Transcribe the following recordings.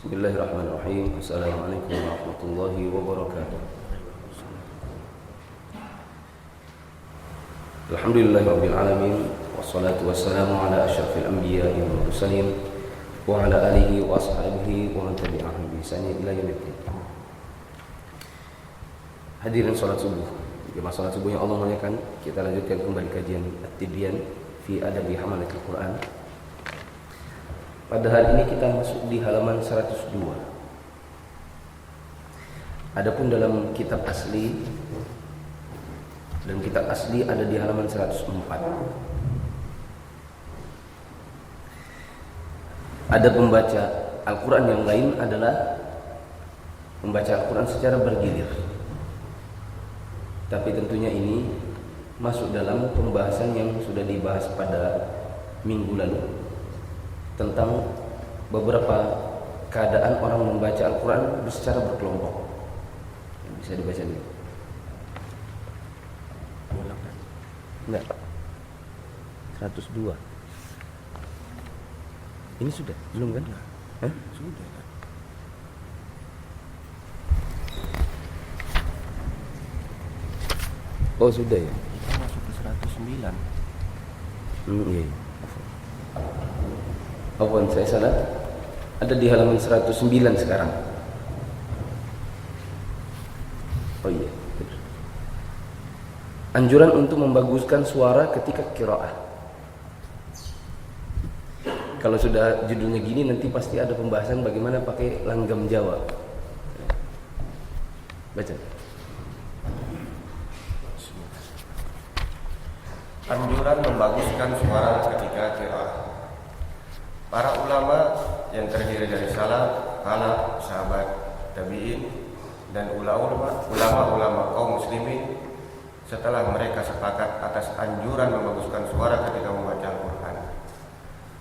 Bismillahirrahmanirrahim. Assalamualaikum warahmatullahi wabarakatuh. Alhamdulillahirabbil alamin wassalatu wassalamu ala asyrafil anbiya'i wal mursalin wa ala alihi wa ashabihi wa man tabi'ahum bi ihsan ila yaumiddin. Hadirin salat subuh. Jemaah salat subuh yang Allah muliakan, kita lanjutkan kembali kajian At-Tibyan fi Adabi Hamalatil Quran. Pada hari ini kita masuk di halaman 102. Adapun dalam kitab asli, ada di halaman 104. Ada pembaca Al-Quran yang lain adalah membaca Al-Quran secara bergilir. Tapi tentunya ini masuk dalam pembahasan yang sudah dibahas pada minggu lalu tentang beberapa keadaan orang membaca Al-Quran secara berkelompok. Bisa dibaca dulu. Enggak. 102. Ini sudah? Belum kan? Hah? Sudah kan? Oh sudah ya? Kita masuk ke 109. Iya. Apaan saya salah? Ada di halaman 109 sekarang. Oh iya. Anjuran untuk membaguskan suara ketika qiraah. Kalau sudah judulnya gini nanti pasti ada pembahasan bagaimana pakai langgam Jawa. Baca. Anjuran membaguskan suara ketika qiraah. Para ulama yang terdiri dari salaf, khalaf, sahabat, tabi'in, dan ulama-ulama kaum muslimin setelah mereka sepakat atas anjuran membaguskan suara ketika membaca Al-Quran.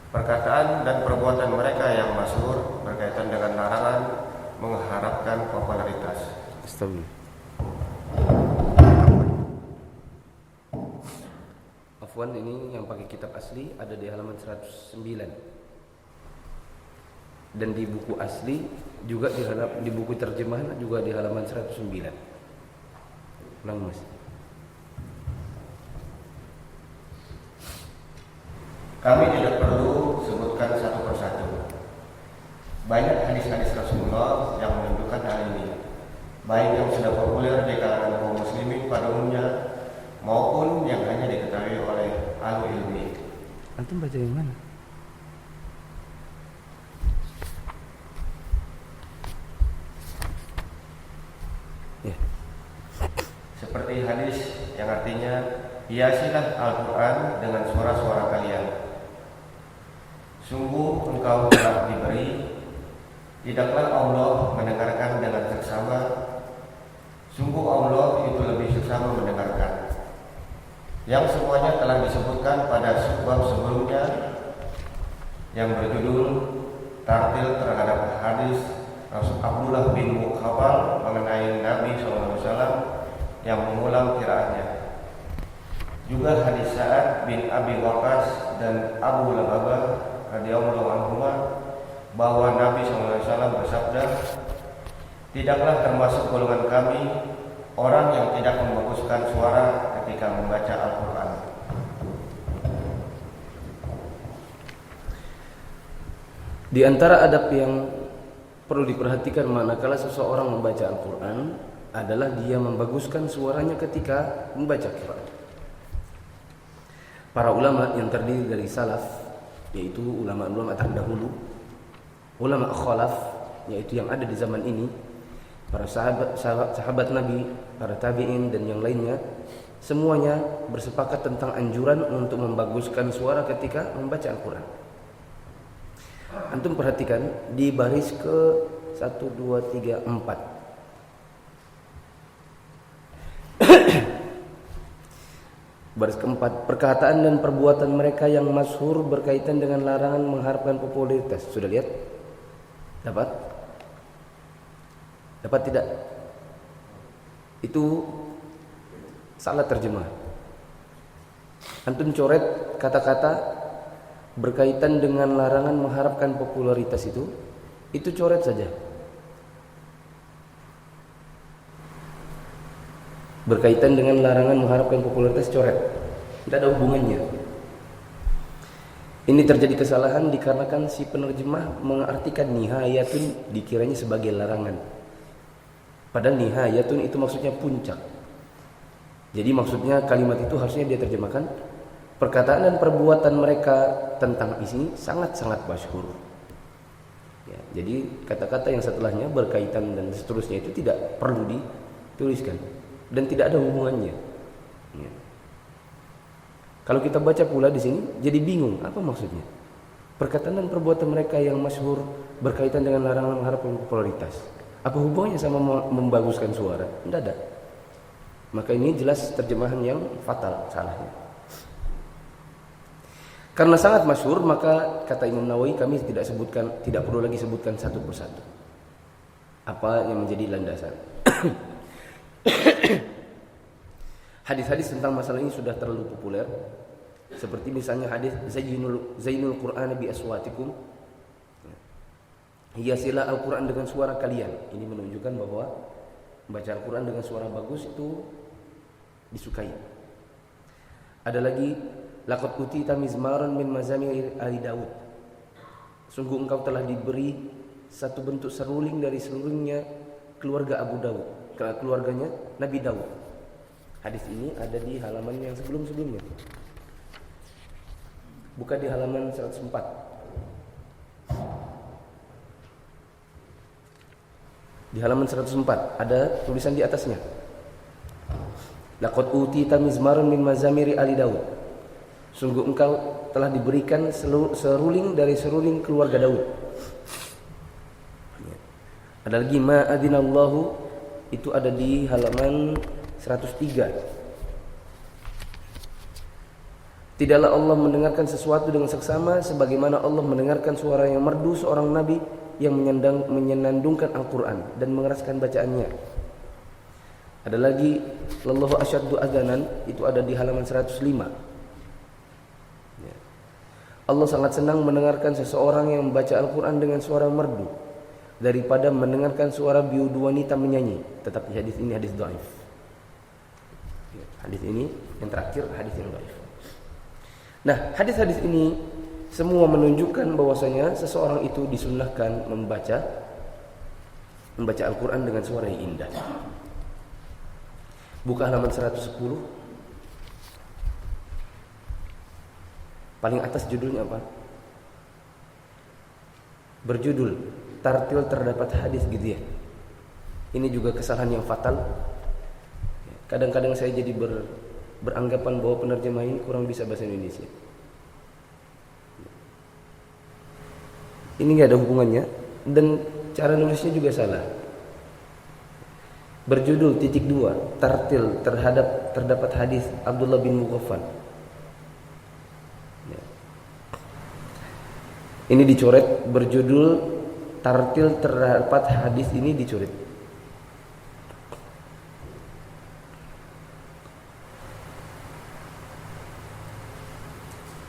Perkataan dan perbuatan mereka yang masyhur berkaitan dengan larangan mengharapkan popularitas. Astagfirullah. Afwan, ini yang pakai kitab asli ada di halaman 109. Dan di buku asli juga di buku terjemahan juga di halaman 109. Ulang Mas. Kami tidak perlu sebutkan satu persatu. Banyak hadis-hadis Rasulullah yang menunjukkan hal ini, baik yang sudah populer di kalangan kaum muslimin pada umumnya maupun yang hanya diketahui oleh ahli ilmi. Antum baca yang mana? Ya. Seperti hadis yang artinya, hiasilah Al-Quran dengan suara-suara kalian. Sungguh engkau telah diberi, tidaklah Allah mendengarkan dengan seksama. Sungguh Allah itu lebih seksama mendengarkan. Yang semuanya telah disebutkan pada bab sebelumnya yang berjudul Tartil terhadap hadis Rasul Abdullah bin Mukhafal mengenai Nabi SAW yang mengulang qiraatnya. Juga hadis Sa'ad bin Abi Waqqas dan Abu Lababah radhiyallahu anhuma bahwa Nabi SAW bersabda, tidaklah termasuk golongan kami orang yang tidak membaguskan suara ketika membaca Al-Quran. Di antara adab yang perlu diperhatikan manakala seseorang membaca Al-Quran adalah dia membaguskan suaranya ketika membaca Quran. Para ulama yang terdiri dari salaf, yaitu ulama-ulama terdahulu, ulama khalaf, yaitu yang ada di zaman ini, para sahabat Nabi, para tabi'in dan yang lainnya, semuanya bersepakat tentang anjuran untuk membaguskan suara ketika membaca Al-Quran. Antum perhatikan di baris ke 1, 2, 3, 4. Baris keempat, perkataan dan perbuatan mereka yang masyhur berkaitan dengan larangan mengharapkan popularitas. Sudah lihat? Dapat? Dapat tidak? Itu salah terjemah. Antum coret kata-kata berkaitan dengan larangan mengharapkan popularitas itu, itu coret saja. Berkaitan dengan larangan mengharapkan popularitas, coret. Tidak ada hubungannya. Ini terjadi kesalahan dikarenakan si penerjemah mengartikan nihayatun dikiranya sebagai larangan. Padahal nihayatun itu maksudnya puncak. Jadi maksudnya kalimat itu harusnya dia terjemahkan perkataan dan perbuatan mereka tentang ini sangat-sangat masyhur. Ya, jadi kata-kata yang setelahnya berkaitan dan seterusnya itu tidak perlu dituliskan dan tidak ada hubungannya. Ya. Kalau kita baca pula di sini jadi bingung apa maksudnya. Perkataan dan perbuatan mereka yang masyhur berkaitan dengan larangan mengharapkan popularitas. Apa hubungannya sama membaguskan suara? Tidak ada. Maka ini jelas terjemahan yang fatal salahnya. Karena sangat masyhur, maka kata Imam Nawawi kami tidak perlu lagi sebutkan satu persatu apa yang menjadi landasan. Hadis-hadis tentang masalah ini sudah terlalu populer, seperti misalnya hadis Zainul Qur'an bi aswatikum, hiasilah Al-Quran dengan suara kalian. Ini menunjukkan bahwa membaca Al-Quran dengan suara bagus itu disukai. Ada lagi laqad utita mizmaran min mazamir ali Daud. Sungguh engkau telah diberi satu bentuk seruling dari serulingnya keluarga Abu Daud, keluarganya Nabi Daud. Hadis ini ada di halaman yang sebelum-sebelumnya. Buka di halaman 104. Di halaman 104 ada tulisan di atasnya. Laqad utita mizmaran min mazamiri ali Daud. Sungguh engkau telah diberikan seruling dari seruling keluarga Daud. Ada lagi ma adinallahu, itu ada di halaman 103. Tidaklah Allah mendengarkan sesuatu dengan seksama sebagaimana Allah mendengarkan suara yang merdu seorang nabi yang menyenandungkan Al-Quran dan mengeraskan bacaannya. Ada lagi lallahu asyaddu adzanan, itu ada di halaman 105. Ya. Allah sangat senang mendengarkan seseorang yang membaca Al-Quran dengan suara merdu daripada mendengarkan suara biudu wanita menyanyi. Tetapi hadis ini hadis dhaif. Ya, hadis ini yang terakhir hadis yang dhaif. Nah, hadis-hadis ini semua menunjukkan bahwasanya seseorang itu disunnahkan membaca Al-Quran dengan suara yang indah. Buka halaman 110. Paling atas judulnya apa? Berjudul tartil terdapat hadis gitu ya. Ini juga kesalahan yang fatal. Kadang-kadang saya jadi beranggapan bahwa penerjemah ini kurang bisa bahasa Indonesia. Ini nggak ada hubungannya dan cara nulisnya juga salah. Berjudul (2) tartil terdapat hadis Abdullah bin Mughaffal. Ya. Ini dicoret, berjudul tartil terdapat hadis ini dicoret.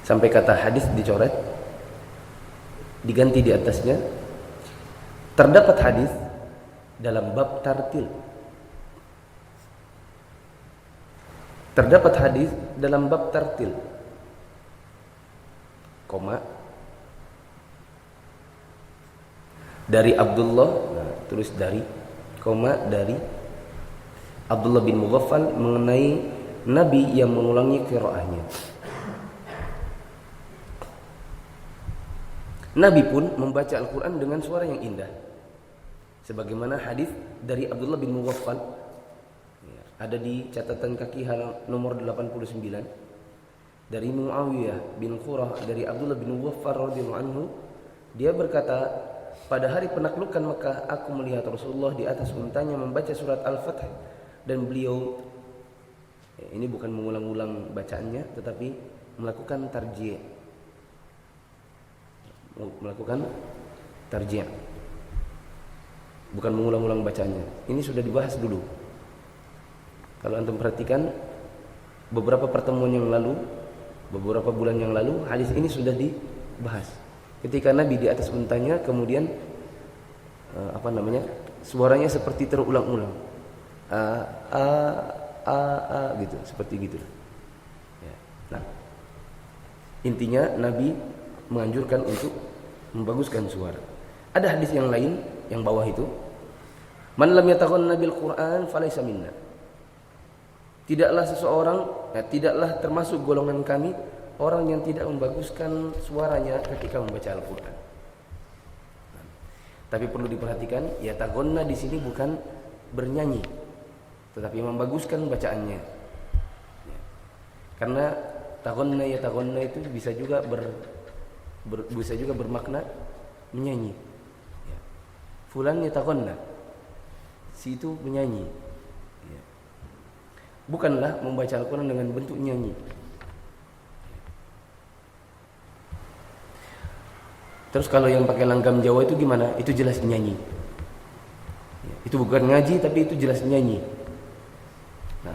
Sampai kata hadis dicoret, diganti di atasnya terdapat hadis dalam bab tartil. Terdapat hadis dalam bab tartil, koma dari Abdullah, tulis dari, koma dari Abdullah bin Mughaffal mengenai Nabi yang mengulangi qiraahnya. Nabi pun membaca Al-Quran dengan suara yang indah, sebagaimana hadis dari Abdullah bin Mughaffal ada di catatan kaki nomor 89 dari Muawiyah bin Qurrah dari Abdullah bin Mughaffal radhiyallahu anhu. Dia berkata, pada hari penaklukan Mekah aku melihat Rasulullah di atas untanya membaca surat Al-Fath dan beliau ini bukan mengulang-ulang bacaannya tetapi melakukan tarji'. Bukan mengulang-ulang bacaannya. Ini sudah dibahas dulu. Kalau antum perhatikan beberapa pertemuan yang lalu, beberapa bulan yang lalu, hadis ini sudah dibahas. Ketika Nabi di atas untanya kemudian suaranya seperti terulang-ulang, gitu, seperti gitu. Ya. Nah, intinya Nabi menganjurkan untuk membaguskan suara. Ada hadis yang lain yang bawah itu, man lam yataghanna bil Qur'an falaysa minna. Tidaklah termasuk golongan kami orang yang tidak membaguskan suaranya ketika membaca Al-Qur'an. Tapi perlu diperhatikan, yataghanna di sini bukan bernyanyi, tetapi membaguskan bacaannya. Ya. Karena yataghanna itu bisa juga bermakna menyanyi. Ya. Fulan yataghanna, si itu menyanyi. Ya. Bukanlah membaca Al-Quran dengan bentuk nyanyi. Terus kalau yang pakai langgam Jawa itu gimana? Itu jelas nyanyi. Ya. Itu bukan ngaji, tapi itu jelas nyanyi. Nah,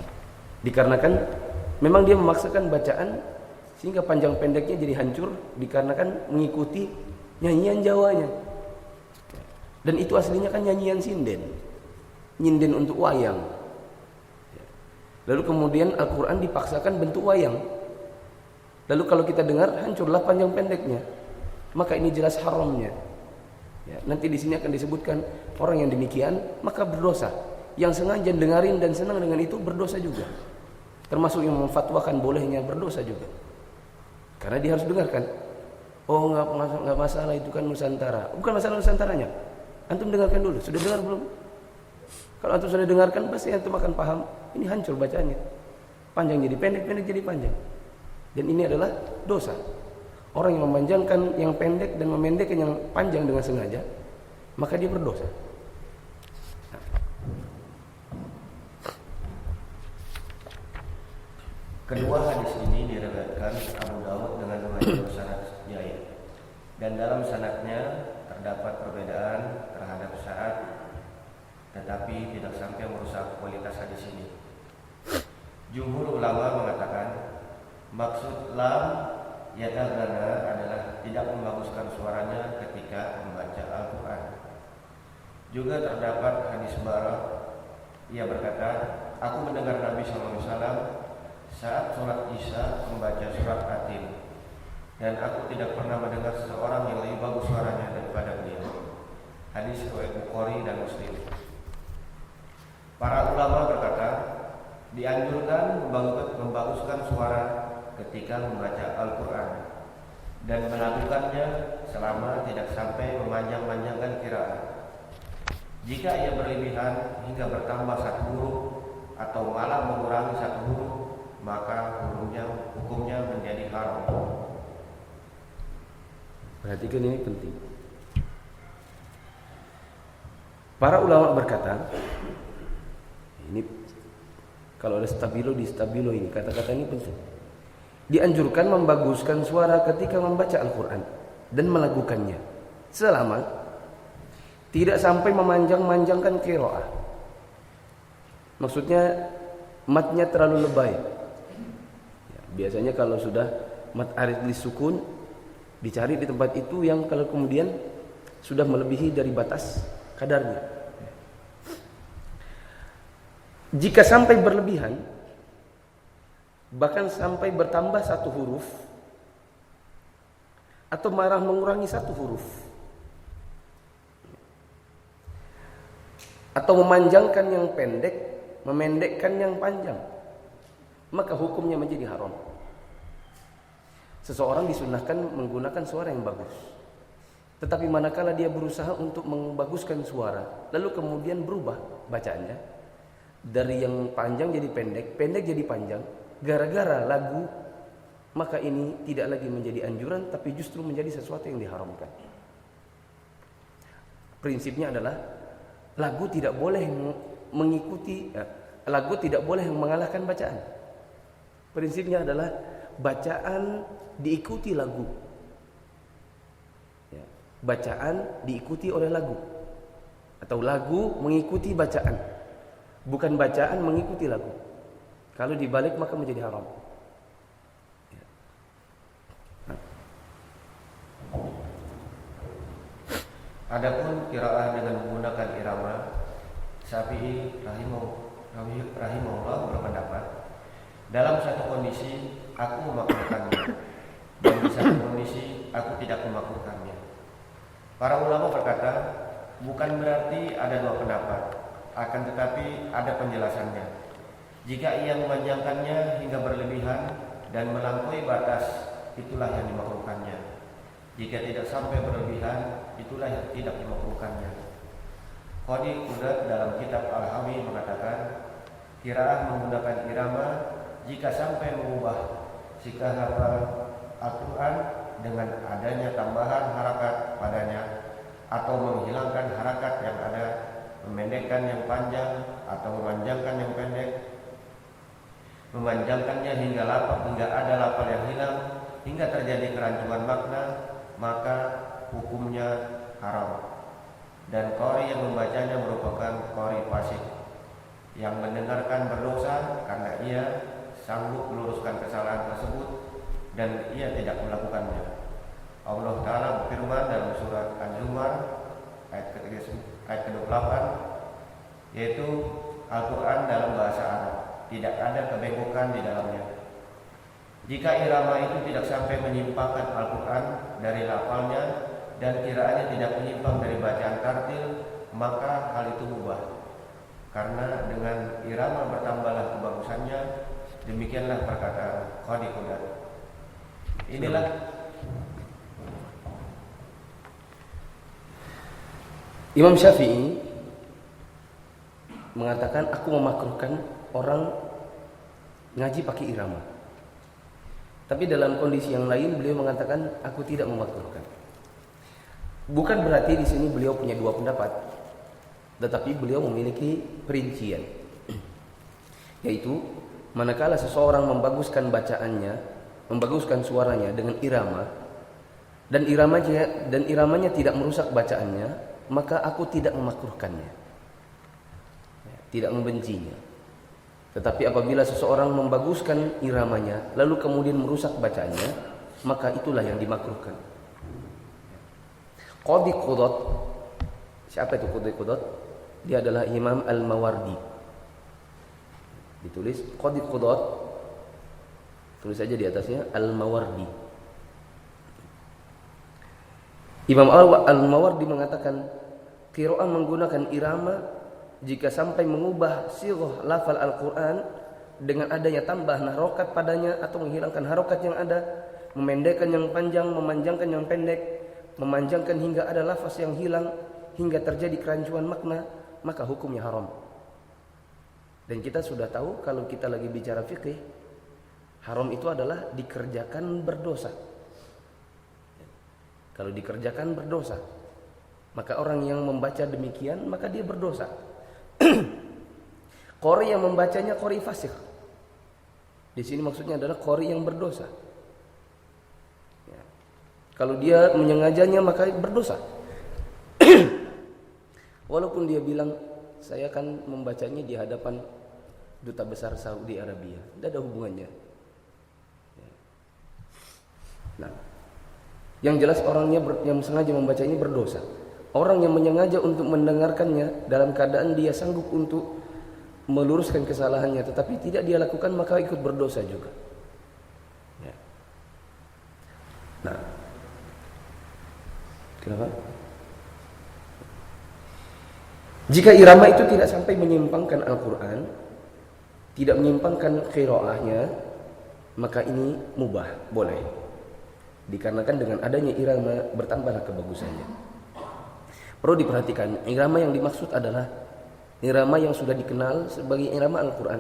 dikarenakan memang dia memaksakan bacaan sehingga panjang pendeknya jadi hancur dikarenakan mengikuti nyanyian Jawanya. Dan itu aslinya kan nyanyian sinden. Nyinden untuk wayang. Lalu kemudian Al-Quran dipaksakan bentuk wayang. Lalu kalau kita dengar hancurlah panjang pendeknya. Maka ini jelas haramnya. Ya, nanti di sini akan disebutkan orang yang demikian maka berdosa. Yang sengaja dengarin dan senang dengan itu berdosa juga. Termasuk yang memfatwakan bolehnya berdosa juga. Karena dia harus dengarkan. Oh, enggak masalah, itu kan Nusantara. Bukan masalah Nusantaranya. Antum dengarkan dulu. Sudah dengar belum? Kalau antum sudah dengarkan pasti antum akan paham. Ini hancur bacaannya. Panjang jadi pendek, pendek jadi panjang. Dan ini adalah dosa. Orang yang memanjangkan yang pendek dan memendekkan yang panjang dengan sengaja, maka dia berdosa. Kedua hadis ini diriwayatkan Abu Dawud dengan riwayat sanad Jaid. Dan dalam sanadnya terdapat perbedaan terhadap syarat, tetapi tidak sampai merusak kualitas hadis ini. Jumhur ulama mengatakan maksud lam yataghanna adalah tidak membaguskan suaranya ketika membaca Al-Quran. Juga terdapat hadis Bara, ia berkata, aku mendengar Nabi SAW saat sholat Isya membaca surat Atin, dan aku tidak pernah mendengar seseorang yang lebih bagus suaranya daripada beliau. Hadis riwayat Bukhari dan Muslim. Para ulama berkata, dianjurkan membaguskan suara ketika membaca Al-Quran dan melakukannya selama tidak sampai memanjang-manjangkan qiraat. Jika ia berlebihan hingga bertambah satu huruf atau malah mengurangi satu huruf, maka hukumnya menjadi haram. Perhatikan, ini penting. Para ulama berkata, ini kalau ada stabilo di stabilo ini, kata-kata ini penting. Dianjurkan membaguskan suara ketika membaca Al-Quran dan melakukannya selama tidak sampai memanjang-manjangkan qiraah. Maksudnya matnya terlalu lebay. Ya, biasanya kalau sudah mat arid disukun, dicari di tempat itu yang kalau kemudian sudah melebihi dari batas kadarnya. Jika sampai berlebihan, bahkan sampai bertambah satu huruf atau malah mengurangi satu huruf atau memanjangkan yang pendek, memendekkan yang panjang, maka hukumnya menjadi haram. Seseorang disunahkan menggunakan suara yang bagus, tetapi manakala dia berusaha untuk membaguskan suara lalu kemudian berubah bacaannya dari yang panjang jadi pendek, pendek jadi panjang gara-gara lagu, maka ini tidak lagi menjadi anjuran tapi justru menjadi sesuatu yang diharamkan. Prinsipnya adalah lagu tidak boleh mengikuti, lagu tidak boleh mengalahkan bacaan. Prinsipnya adalah bacaan diikuti lagu. Ya, bacaan diikuti oleh lagu, atau lagu mengikuti bacaan, bukan bacaan mengikuti lagu. Kalau dibalik maka menjadi haram. Ya. Nah. Adapun qiraah dengan menggunakan irama, Syafi'i rahimahullah berpendapat, dalam satu kondisi aku memakruhkannya, dan di satu kondisi aku tidak memakruhkannya. Para ulama berkata, bukan berarti ada dua pendapat, akan tetapi ada penjelasannya. Jika ia memanjangkannya hingga berlebihan dan melampaui batas, itulah yang dimakruhkannya. Jika tidak sampai berlebihan, itulah yang tidak dimakruhkannya. Qadi Qudat dalam kitab Al-Hawi mengatakan, qiraah menggunakan irama jika sampai mengubah sikap hafal Al-Quran dengan adanya tambahan harakat padanya, atau menghilangkan harakat yang ada, memendekkan yang panjang atau memanjangkan yang pendek, memanjangkannya hingga ada lafal yang hilang, hingga terjadi kerancuan makna, maka hukumnya haram. Dan qari yang membacanya merupakan qari fasik yang mendengarkan berdosa karena ia sanggup meluruskan kesalahan tersebut dan ia tidak melakukannya. Allah Ta'ala berfirman dalam surat An-Zumar ayat ke-28, yaitu Al-Quran dalam bahasa Arab, tidak ada kebengkokan di dalamnya. Jika irama itu tidak sampai menyimpangkan Al-Quran dari lafalnya dan kiraannya tidak menyimpang dari bacaan tartil, maka hal itu mubah. Karena dengan irama bertambahlah kebagusannya. Demikianlah perkataan Qadi Qudat. Inilah Imam Syafi'i mengatakan, aku memakruhkan orang ngaji pakai irama. Tapi dalam kondisi yang lain beliau mengatakan, aku tidak memakruhkan. Bukan berarti di sini beliau punya dua pendapat, tetapi beliau memiliki perincian, yaitu manakala seseorang membaguskan bacaannya, membaguskan suaranya dengan irama, dan iramanya tidak merusak bacaannya, maka aku tidak memakruhkannya, tidak membencinya. Tetapi apabila seseorang membaguskan iramanya lalu kemudian merusak bacaannya, maka itulah yang dimakruhkan. Qadi Qudat, siapa itu Qadi Qudat? Dia adalah Imam Al-Mawardi. Ditulis Qadi Qudat, tulis saja di atasnya Al-Mawardi. Imam Al-Mawardi mengatakan, qiraah menggunakan irama jika sampai mengubah sirah lafal Al-Quran dengan adanya tambahan harokat padanya atau menghilangkan harokat yang ada, memendekkan yang panjang, memanjangkan yang pendek, memanjangkan hingga ada lafaz yang hilang, hingga terjadi kerancuan makna, maka hukumnya haram. Dan kita sudah tahu kalau kita lagi bicara fikih, haram itu adalah dikerjakan berdosa. Kalau dikerjakan berdosa, maka orang yang membaca demikian, maka dia berdosa. Qori yang membacanya qori fasik. Di sini maksudnya adalah qori yang berdosa. Ya. Kalau dia menyengajanya maka berdosa. Walaupun dia bilang, saya akan membacanya di hadapan duta besar Saudi Arabia, tidak ada hubungannya. Ya. Nah, yang jelas orangnya yang sengaja membacanya berdosa. Orang yang menyengaja untuk mendengarkannya dalam keadaan dia sanggup untuk meluruskan kesalahannya tetapi tidak dia lakukan, maka ikut berdosa juga. Ya. Nah, kenapa? Jika irama itu tidak sampai menyimpangkan Al-Quran, tidak menyimpangkan qiraahnya, maka ini mubah, boleh. Dikarenakan dengan adanya irama bertambahlah kebagusannya. Perlu diperhatikan, irama yang dimaksud adalah irama yang sudah dikenal sebagai irama Al-Quran,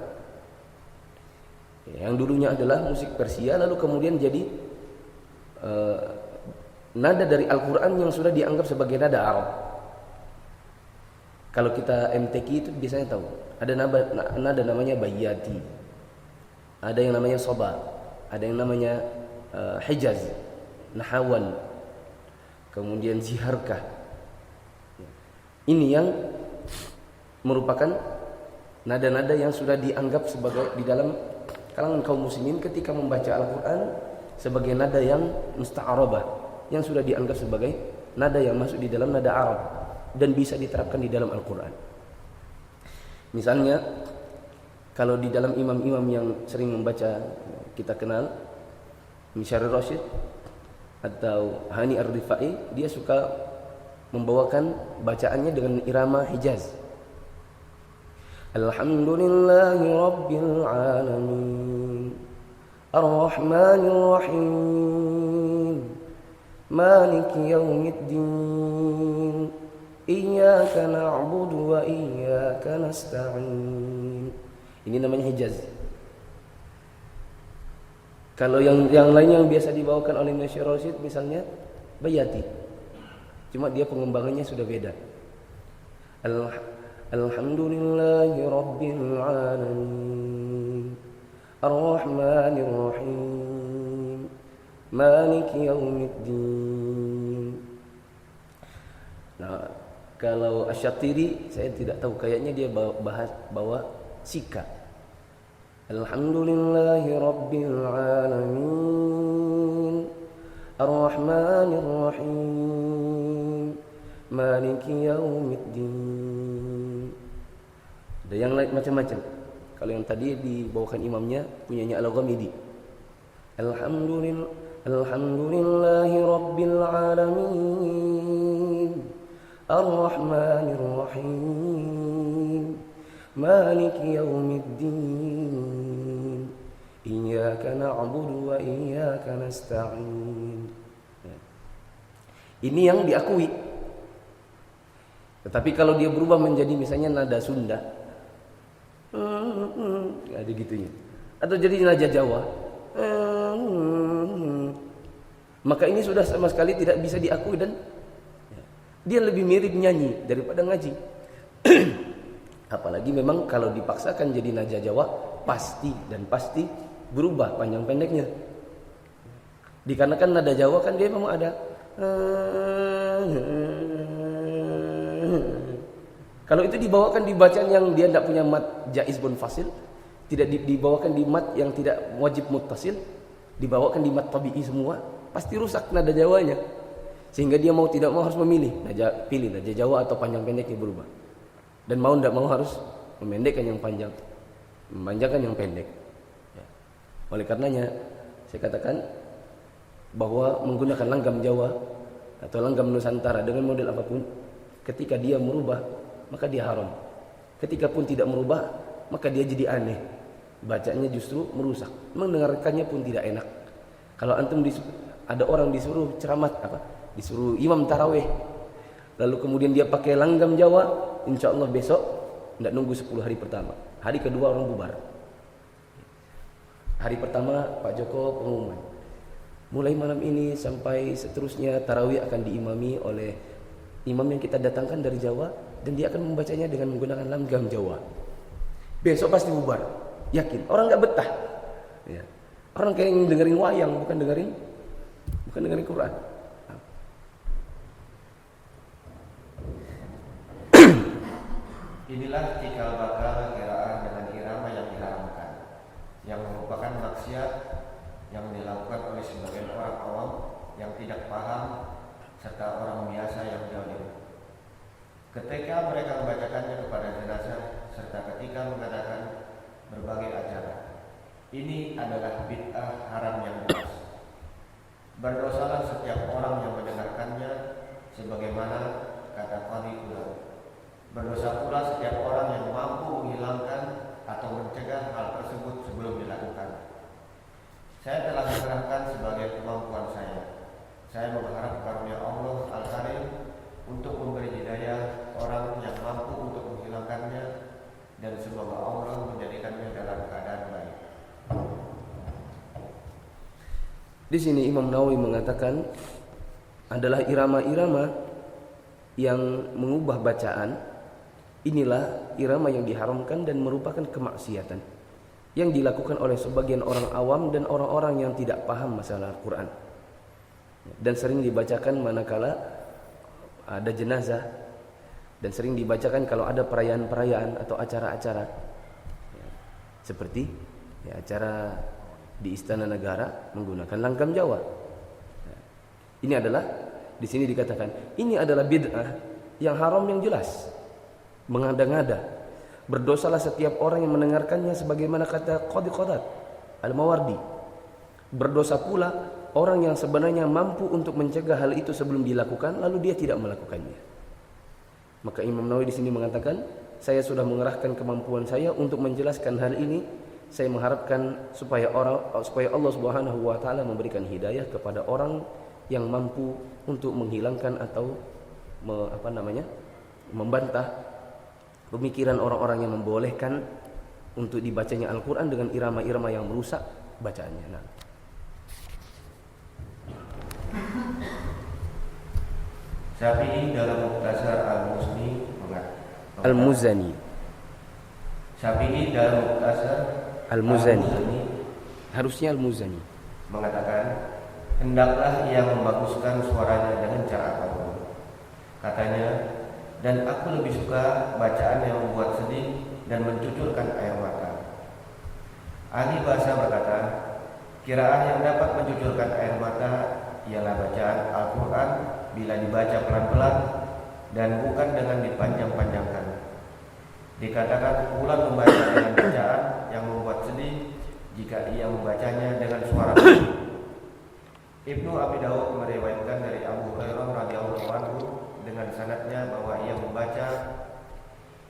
yang dulunya adalah musik Persia lalu kemudian jadi nada dari Al-Quran yang sudah dianggap sebagai nada Arab. Kalau kita MTQ itu biasanya tahu, ada nada namanya Bayyati, ada yang namanya Soba, ada yang namanya Hijaz, Nahawan, kemudian Ziharkah. Ini yang merupakan nada-nada yang sudah dianggap sebagai di dalam kalangan kaum muslimin ketika membaca Al-Quran sebagai nada yang musta'arabah, yang sudah dianggap sebagai nada yang masuk di dalam nada Arab dan bisa diterapkan di dalam Al-Quran. Misalnya kalau di dalam imam-imam yang sering membaca, kita kenal Syarih Rasyid atau Hani Ar-Rifai, dia suka membawakan bacaannya dengan irama Hijaz. Alhamdulillahi Rabbil Alamin Ar-Rahmanir Rahim Maliki Yawmiddin Iyyaka na'budu wa iyyaka nasta'in. Ini namanya Hijaz. Kalau yang lain yang biasa dibawakan oleh Syarih Rasyid misalnya Bayati, cuma dia pengembangannya sudah beda. Alhamdulillahi Rabbil Alamin Ar-Rahmanir Rahim Maliki Yawmiddin. Nah, kalau Asy-Syatiri saya tidak tahu, kayaknya dia bawa Sika. Alhamdulillahi Rabbil Alamin Ar-Rahmanir Rahim Maliki Yawmiddin. Ada yang lain macam-macam. Kalau yang tadi dibawakan imamnya punyanya Al-Ghamidi. Alhamdulillahi Rabbil Alamin Ar-Rahmanir Rahim Maliki Yawmiddin Iyyaka na'budu wa iyyaka nasta'in. Ini yang diakui. Tetapi kalau dia berubah menjadi misalnya nada Sunda, ada gitunya, atau jadi nada Jawa, maka ini sudah sama sekali tidak bisa diakui dan dia lebih mirip nyanyi daripada ngaji. Apalagi memang kalau dipaksakan jadi nada Jawa, pasti berubah panjang pendeknya. Dikarenakan nada Jawa kan dia memang ada. Kalau itu dibawakan di bacaan yang dia tidak punya mat jaiz bun fasil, tidak dibawakan di mat yang tidak wajib muttasil, dibawakan di mat tabi'i semua, pasti rusak nada Jawanya. Sehingga dia mau tidak mau harus memilih, pilih nada Jawa atau panjang pendeknya berubah. Dan mau tidak mau harus memendekkan yang panjang, memanjangkan yang pendek. Ya. Oleh karenanya saya katakan bahwa menggunakan langgam Jawa atau langgam Nusantara dengan model apapun, ketika dia merubah maka dia haram. Ketika pun tidak merubah maka dia jadi aneh. Bacanya justru merusak, mendengarkannya pun tidak enak. Kalau antum ada orang disuruh ceramah disuruh imam tarawih, lalu kemudian dia pakai langgam Jawa, insya Allah besok tidak nunggu 10 hari pertama, hari kedua orang bubar. Hari pertama Pak Joko pengumuman, mulai malam ini sampai seterusnya tarawih akan diimami oleh imam yang kita datangkan dari Jawa, dan dia akan membacanya dengan menggunakan langgam Jawa. Besok pasti bubar, yakin. Orang nggak betah. Ya. Orang kayak dengerin wayang, bukan dengerin Quran. Inilah cikal bakal qiraah dengan irama yang diharamkan, yang merupakan maksiat yang dilakukan oleh sebagian orang awam yang tidak paham serta orang biasa yang jahil. Ketika mereka membacakannya kepada jenazah serta ketika mengadakan berbagai acara, ini adalah bid'ah haram yang jelas. Berdosalah setiap orang yang mendengarkannya, sebagaimana kata Qadhi Iyad. Berdosa pula setiap orang yang mampu menghilangkan atau mencegah hal tersebut sebelum dilakukan. Saya telah mengerahkan sebagai kemampuan saya. Saya berharap karunia Allah Al-Karim untuk memberi hidayah orang yang mampu untuk menghilangkannya, dan semoga Allah menjadikannya dalam keadaan baik. Di sini Imam Nawawi mengatakan adalah irama-irama yang mengubah bacaan. Inilah irama yang diharamkan dan merupakan kemaksiatan yang dilakukan oleh sebagian orang awam dan orang-orang yang tidak paham masalah Al-Quran, dan sering dibacakan manakala ada jenazah, dan sering dibacakan kalau ada perayaan-perayaan atau acara-acara seperti acara di Istana Negara menggunakan langgam Jawa. Ini adalah di sini dikatakan ini adalah bid'ah yang haram yang jelas, mengada-ngada. Berdosalah setiap orang yang mendengarkannya, sebagaimana kata Qadhi Qadhat Al-Mawardi. Berdosa pula orang yang sebenarnya mampu untuk mencegah hal itu sebelum dilakukan, lalu dia tidak melakukannya. Maka Imam Nawawi di sini mengatakan, saya sudah mengerahkan kemampuan saya untuk menjelaskan hal ini. Saya mengharapkan supaya Allah Subhanahu wa taala memberikan hidayah kepada orang yang mampu untuk menghilangkan atau membantah pemikiran orang-orang yang membolehkan untuk dibacanya Al-Quran dengan irama-irama yang merusak bacaannya. Nah. Syafi'i dalam Mukhtasar Al-Muzani. Syafi'i dalam Mukhtasar Al-Muzani. Harusnya Al-Muzani mengatakan, hendaklah ia membaguskan suaranya dengan cara apapun. Katanya, dan aku lebih suka bacaan yang membuat sedih dan mencucurkan air mata. Ahli bahasa berkata, qiraah yang dapat mencucurkan air mata ialah bacaan Al-Quran bila dibaca pelan-pelan dan bukan dengan dipanjang-panjangkan. Dikatakan pula membaca dengan bacaan yang membuat sedih jika ia membacanya dengan suara tinggi. Ibnu Abi Daud meriwayatkan dari Abu Hurairah radhiyallahu anhu dengan sanadnya bahwa ia membaca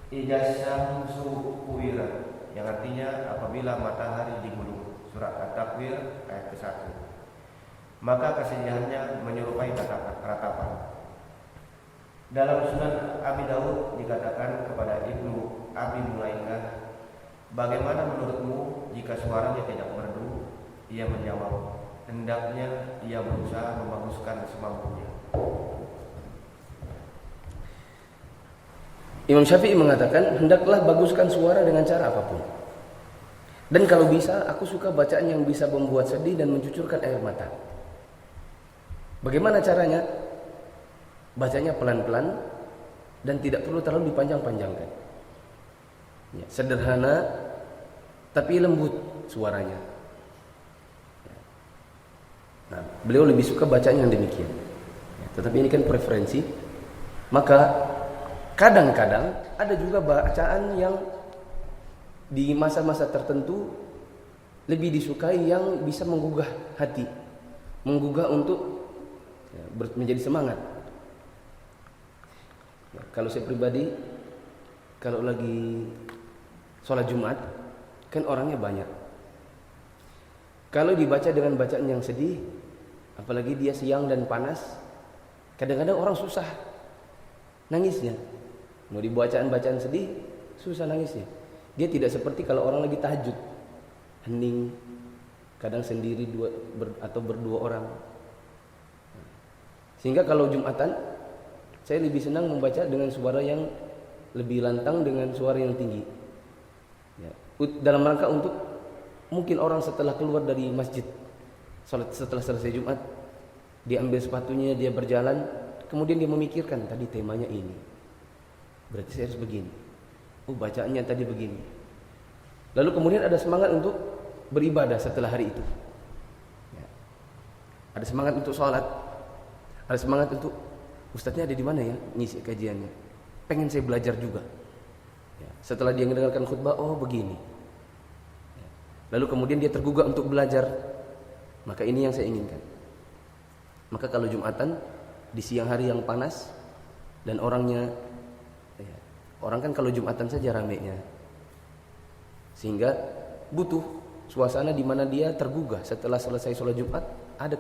Ijasyamsu kuwirat, yang artinya apabila matahari digulung, surat At-Takwir ayat ke-1. Maka kesedihannya menyerupai ratapan. Dalam Sunan Abi Daud dikatakan kepada Ibnu Abi Mulaikah, bagaimana menurutmu jika suaranya tidak merdu? Ia menjawab, hendaknya ia berusaha membaguskan semampunya. Imam Syafi'i mengatakan, hendaklah baguskan suara dengan cara apapun. Dan kalau bisa, aku suka bacaan yang bisa membuat sedih dan mencucurkan air mata. Bagaimana caranya? Bacanya pelan-pelan dan tidak perlu terlalu dipanjang-panjangkan. Ya, sederhana tapi lembut suaranya. Nah, beliau lebih suka bacaan yang demikian. Ya, tetapi ini kan preferensi. Maka kadang-kadang ada juga bacaan yang di masa-masa tertentu lebih disukai yang bisa menggugah hati, menggugah untuk menjadi semangat. Ya, kalau saya pribadi, kalau lagi sholat Jumat, kan orangnya banyak. Kalau dibaca dengan bacaan yang sedih, apalagi dia siang dan panas, kadang-kadang orang susah nangisnya. Mau dibacaan-bacaan sedih, susah nangisnya. Dia tidak seperti kalau orang lagi tahajud, hening, kadang sendiri atau berdua orang. Sehingga kalau Jumatan, saya lebih senang membaca dengan suara yang lebih lantang, dengan suara yang tinggi. Ya, dalam rangka untuk mungkin orang setelah keluar dari masjid, setelah selesai Jumat, dia ambil sepatunya, dia berjalan, kemudian dia memikirkan, tadi temanya ini, berarti saya harus begini. Bacaannya tadi begini. Lalu kemudian ada semangat untuk beribadah setelah hari itu. Ya. Ada semangat untuk sholat. Ada semangat untuk, ustadznya ada di mana ya ngisi kajiannya. Pengen saya belajar juga. Ya. Setelah dia mendengarkan khutbah, oh begini. Ya. Lalu kemudian dia tergugah untuk belajar. Maka ini yang saya inginkan. Maka kalau Jumatan di siang hari yang panas dan orangnya, orang kan kalau Jumatan saja ramainya, sehingga butuh suasana di mana dia tergugah setelah selesai sholat Jumat, ada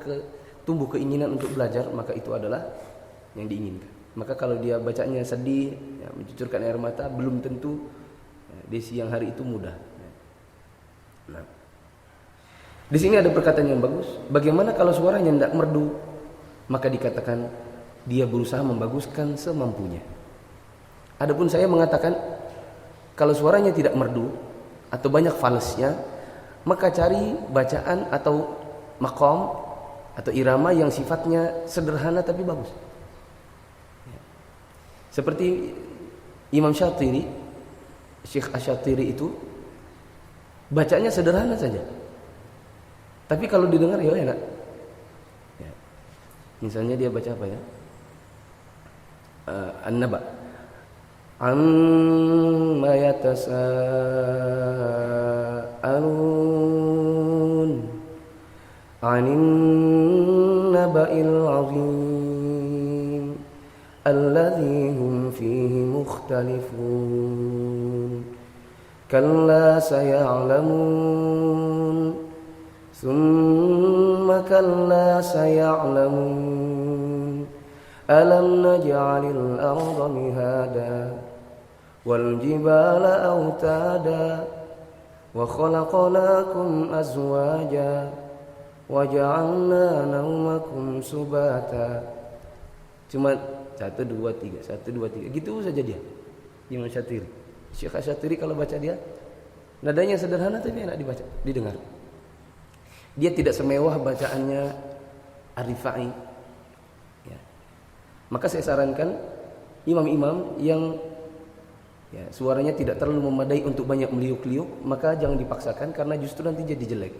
tumbuh keinginan untuk belajar, maka itu adalah yang diinginkan. Maka kalau dia bacanya sedih, ya, mencucurkan air mata, belum tentu di siang hari itu mudah. Nah, di sini ada perkataan yang bagus. Bagaimana kalau suaranya tidak merdu? Maka dikatakan dia berusaha membaguskan semampunya. Adapun saya mengatakan, kalau suaranya tidak merdu atau banyak falsnya, maka cari bacaan atau maqam atau irama yang sifatnya sederhana tapi bagus. Seperti Imam Syatiri, Syekh Asy-Syatiri itu bacanya sederhana saja, tapi kalau didengar ya enak. Ya. Misalnya dia baca apa ya? An-Naba. Amma yatasaalun 'anin naba'il 'azim alladzi hum fihi mukhtalifun kalla saya'lamun thumma kalla saya'lamun alam naj'alil arda mihada wal jibala autada wa khalaqnakum azwaja wa ja'alna naumakum subata. Cuma 1 2 3 1 2 3 gitu saja dia. Imam Syatiri. Syekh Syatiri kalau baca dia nadanya sederhana tapi enak dibaca, didengar. Dia tidak semewah bacaannya Ar-Rifai. Ya. Maka saya sarankan imam-imam yang suaranya tidak terlalu memadai untuk banyak meliuk-liuk, maka jangan dipaksakan karena justru nanti jadi jelek.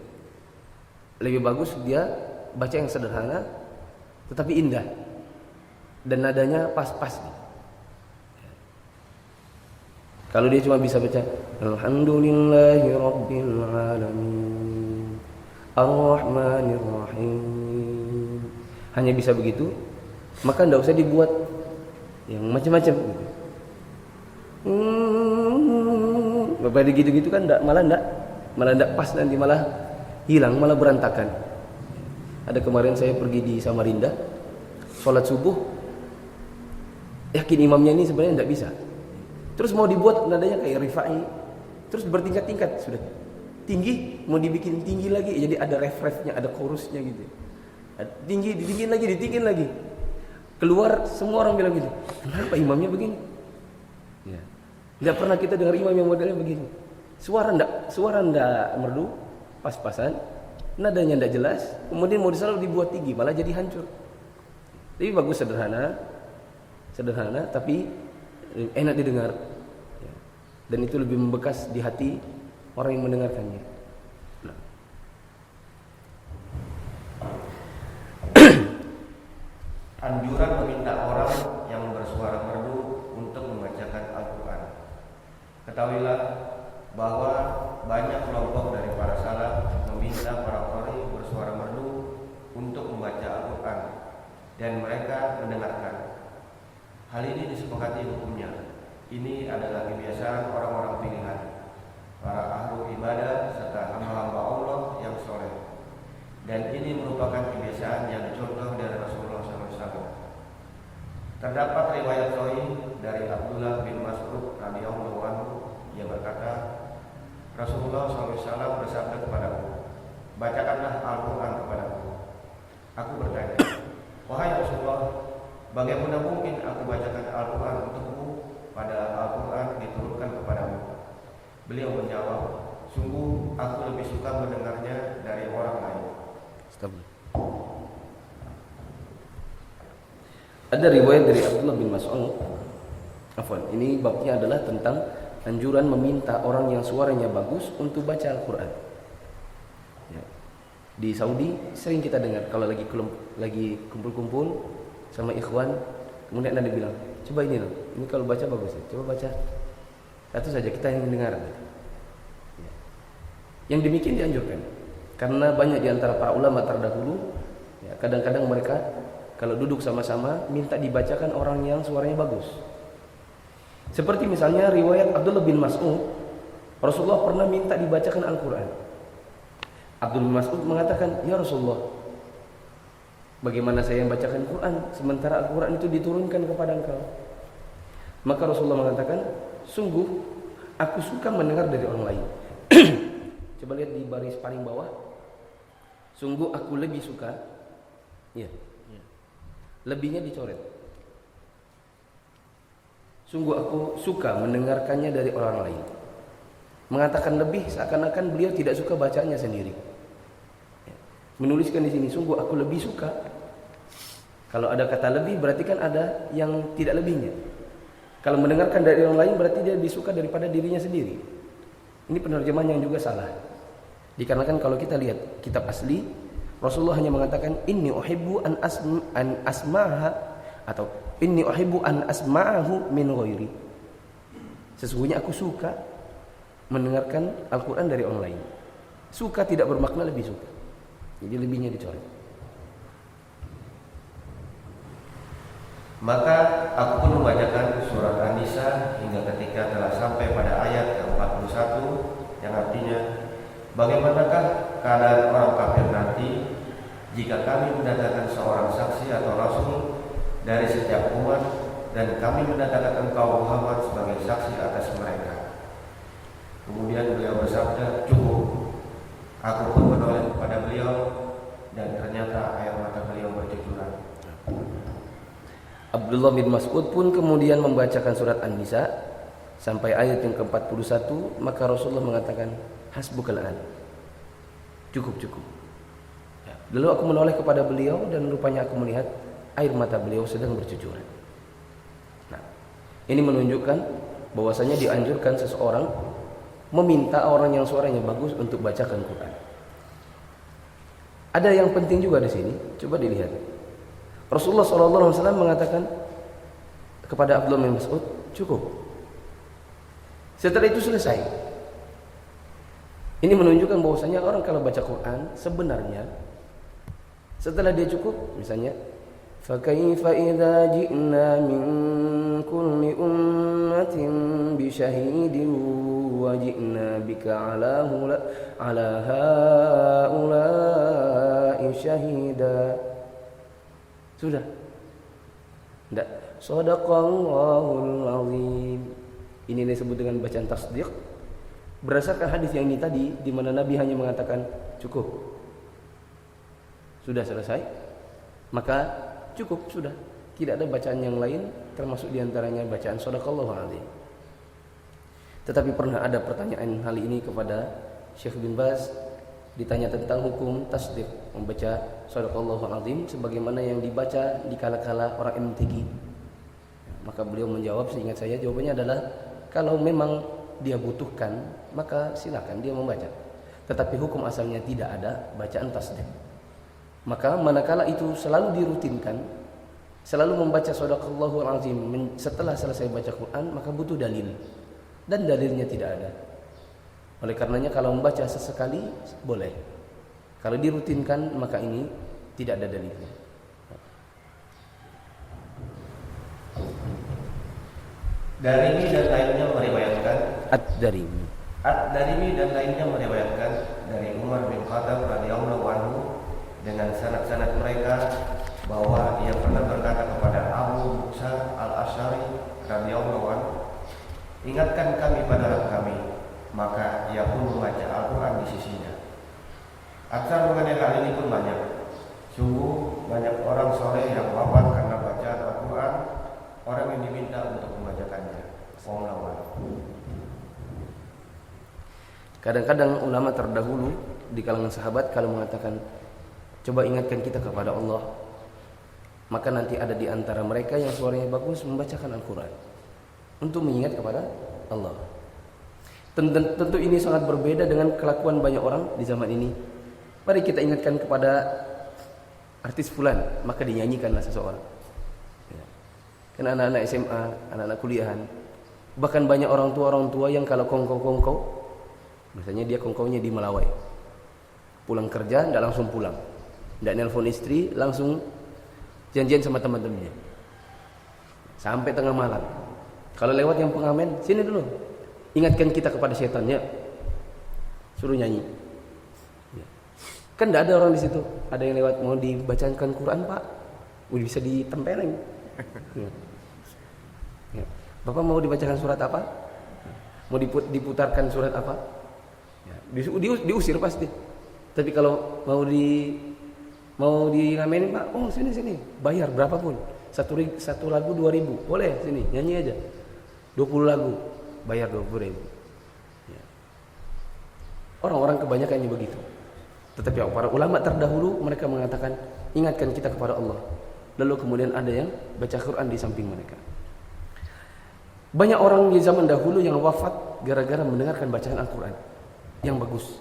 Lebih bagus dia baca yang sederhana tetapi indah dan nadanya pas-pas. Kalau dia cuma bisa baca Alhamdulillahi Rabbil Alamin Ar-Rahmanir Rahim, hanya bisa begitu, maka tidak usah dibuat yang macam-macam gitu. Bapak gitu-gitu kan malah enggak pas, nanti malah hilang, malah berantakan. Ada kemarin saya pergi di Samarinda, sholat subuh, yakin imamnya ini sebenarnya enggak bisa. Terus mau dibuat nadanya kayak Rifai, terus bertingkat-tingkat, sudah tinggi, mau dibikin tinggi lagi, jadi ada ref-refnya, ada chorusnya gitu. Tinggi, ditinggiin lagi. Keluar semua orang bilang gitu, kenapa imamnya begini? Ya. Tidak pernah kita dengar imam yang modelnya begini. Suara ndak merdu, pas-pasan, nadanya ndak jelas, kemudian mau selalu dibuat tinggi, malah jadi hancur. Jadi bagus sederhana tapi enak didengar. Ya. Dan itu lebih membekas di hati orang yang mendengarkannya. Nah. Anjuran meminta orang yang bersuara merdu untuk membacakan Al-Quran. Ketahuilah bahwa banyak kelompok dari para salaf meminta para qari bersuara merdu untuk membaca Al-Quran dan mereka mendengarkan. Hal ini disepakati hukumnya. Ini adalah kebiasaan orang-orang pilihan, para ahlu ibadah serta hamba-hamba Allah yang soleh. Dan ini merupakan kebiasaan yang dicontoh dari Rasulullah SAW. Terdapat riwayat sahih dari Abdullah bin Mas'ud radhiyallahu anhu yang berkata, Rasulullah SAW bersabda kepadaku, bacakanlah Al-Quran kepadaku. Aku bertanya, wahai Rasulullah, bagaimana mungkin aku bacakan Al-Quran untukmu padahal Al-Quran diturunkan kepadamu? Beliau menjawab, sungguh aku lebih suka mendengarnya dari orang lain. Ada riwayat dari Abdullah bin Mas'ud. Ini babnya adalah tentang anjuran meminta orang yang suaranya bagus untuk baca Al-Quran. Ya. Di Saudi sering kita dengar kalau lagi kumpul-kumpul sama ikhwan, kemudian ada bilang, coba ini loh, ini kalau baca bagus ya, coba baca. Satu saja kita yang mendengar. Ya. Yang demikian dianjurkan, karena banyak di antara para ulama terdahulu, ya, kadang-kadang mereka kalau duduk sama-sama minta dibacakan orang yang suaranya bagus. Seperti misalnya riwayat Abdullah bin Mas'ud, Rasulullah pernah minta dibacakan Al-Quran. Abdullah bin Mas'ud mengatakan, ya Rasulullah, bagaimana saya membacakan Quran sementara Al-Quran itu diturunkan kepada engkau? Maka Rasulullah mengatakan, sungguh aku suka mendengar dari orang lain. Coba lihat di baris paling bawah. Sungguh aku lebih suka, ya, lebihnya dicoret. Sungguh aku suka mendengarkannya dari orang lain. Mengatakan lebih seakan-akan beliau tidak suka bacanya sendiri. Menuliskan di sini, sungguh aku lebih suka. Kalau ada kata lebih berarti kan ada yang tidak lebihnya. Kalau mendengarkan dari orang lain berarti dia lebih suka daripada dirinya sendiri. Ini penerjemahan yang juga salah. Dikarenakan kalau kita lihat kitab asli, Rasulullah hanya mengatakan inni uhibbu an asma'ha, atau Inni uhibbu an asma'ahu min ghairi. Sesungguhnya aku suka mendengarkan Al-Quran dari orang lain. Suka tidak bermakna lebih suka. Jadi lebihnya dicoret. Maka aku pun membacakan surat An-Nisa hingga ketika telah sampai pada ayat ke-41 yang artinya, bagaimanakah keadaan orang kafir nanti jika kami mendatangkan seorang saksi atau rasul dari setiap umat dan kami mendatangkan engkau Muhammad sebagai saksi atas mereka. Kemudian beliau bersabda, cukup. Aku pun menoleh kepada beliau dan ternyata air mata beliau bercucuran. Abdullah bin Mas'ud pun kemudian membacakan surat An-Nisa sampai ayat yang ke-41, maka Rasulullah mengatakan, hasbukal an. Cukup. Lalu aku menoleh kepada beliau dan rupanya aku melihat air mata beliau sedang bercucuran. Nah, ini menunjukkan bahwasanya dianjurkan seseorang meminta orang yang suaranya bagus untuk bacakan Quran. Ada yang penting juga di sini, coba dilihat. Rasulullah SAW mengatakan kepada Abdullah bin Mas'ud, cukup. Setelah itu selesai. Ini menunjukkan bahwasanya orang kalau baca Quran sebenarnya setelah dia cukup, misalnya, فَكَيْفَ إِذَا جِئْنَا مِنْ كُلِّ أُمَّةٍ بِشَهِيدٍ وَجِئْنَا بِكَ عَلَى هَؤُلَاءِ شَهِيدًا. Sudah. Tidak. Shadaqallahul azim. Ini disebut dengan bacaan tasdiq berdasarkan hadis yang ini tadi, di mana Nabi hanya mengatakan cukup. Sudah selesai, maka cukup, sudah. Tidak ada bacaan yang lain, termasuk diantaranya bacaan shadaqallahul azim. Tetapi pernah ada pertanyaan hal ini kepada Syekh bin Baz, ditanya tentang hukum tasdiq, membaca shadaqallahul azim sebagaimana yang dibaca di kala-kala orang MTQ. Maka beliau menjawab, seingat saya jawabannya adalah, kalau memang dia butuhkan, maka silakan dia membaca. Tetapi hukum asalnya tidak ada bacaan tasdiq. Maka manakala itu selalu dirutinkan, selalu membaca shadaqallahul azim setelah selesai baca Quran, maka butuh dalil. Dan dalilnya tidak ada. Oleh karenanya kalau membaca sesekali boleh. Kalau dirutinkan, maka ini tidak ada dalilnya. Darimi dan lainnya meriwayatkan Ad-Darimi dan lainnya meriwayatkan dari Umar bin Khattab radhiyallahu anhu dengan sanad-sanad mereka bahwa ia pernah berkata kepada Abu Musa al-Asy'ari radhiyallahu anhu, ingatkan kami pada Rabb kami, maka ia pun membaca Al-Quran di sisinya. Aksar mengenai hal ini pun banyak. Sungguh banyak orang soleh yang wafat karena bacaan Al-Quran, orang yang diminta untuk membacakannya. Kadang-kadang ulama terdahulu di kalangan sahabat kalau mengatakan, coba ingatkan kita kepada Allah, maka nanti ada di antara mereka yang suaranya bagus membacakan Al-Quran untuk mengingat kepada Allah. Tentu ini sangat berbeda dengan kelakuan banyak orang di zaman ini. Mari kita ingatkan kepada artis fulan, maka dinyanyikanlah seseorang. Kan anak-anak SMA, anak-anak kuliahan, bahkan banyak orang tua yang kalau kongko, misalnya dia kongkonya di Melawai, pulang kerja tidak langsung pulang, tidak nelpon istri, langsung janjian sama teman-temannya sampai tengah malam. Kalau lewat yang pengamen, sini dulu, ingatkan kita kepada setannya, suruh nyanyi. Kan tidak ada orang di situ. Ada yang lewat mau dibacakan Quran, Pak, udah bisa ditempelin. Bapak mau dibacakan surat apa? Mau diputarkan surat apa? Diusir pasti. Tapi kalau mau ngamenin, Pak, oh sini, bayar berapapun. Satu lagu 2.000, boleh, sini nyanyi aja. 20 lagu, bayar 20.000. Orang-orang kebanyakannya begitu. Tetapi para ulama terdahulu mereka mengatakan, ingatkan kita kepada Allah. Lalu kemudian ada yang baca Quran di samping mereka. Banyak orang di zaman dahulu yang wafat gara-gara mendengarkan bacaan Al-Quran yang bagus.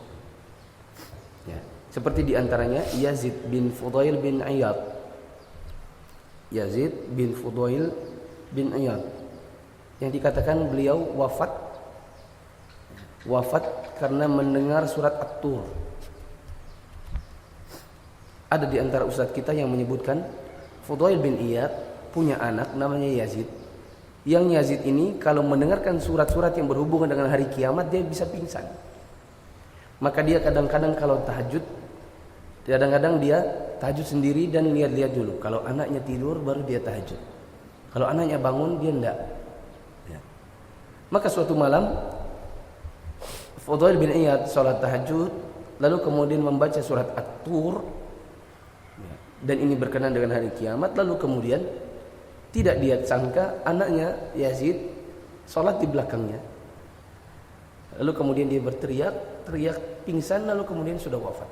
Seperti diantaranya Yazid bin Fudail bin Iyad. Yazid bin Fudail bin Iyad, yang dikatakan beliau wafat karena mendengar surat At-Tur. Ada di antara ustadz kita yang menyebutkan Fudail bin Iyad punya anak namanya Yazid. Yang Yazid ini kalau mendengarkan surat-surat yang berhubungan dengan hari kiamat dia bisa pingsan. Maka dia kadang-kadang kalau tahajud, kadang-kadang dia tahajud sendiri dan lihat-lihat dulu. Kalau anaknya tidur baru dia tahajud. Kalau anaknya bangun dia enggak. Ya. Maka suatu malam Fudail bin Iyad salat tahajud, lalu kemudian membaca surat At-Tur, ya, dan ini berkenaan dengan hari kiamat. Lalu kemudian tidak dia sangka anaknya Yazid salat di belakangnya. Lalu kemudian dia berteriak pingsan, lalu kemudian sudah wafat.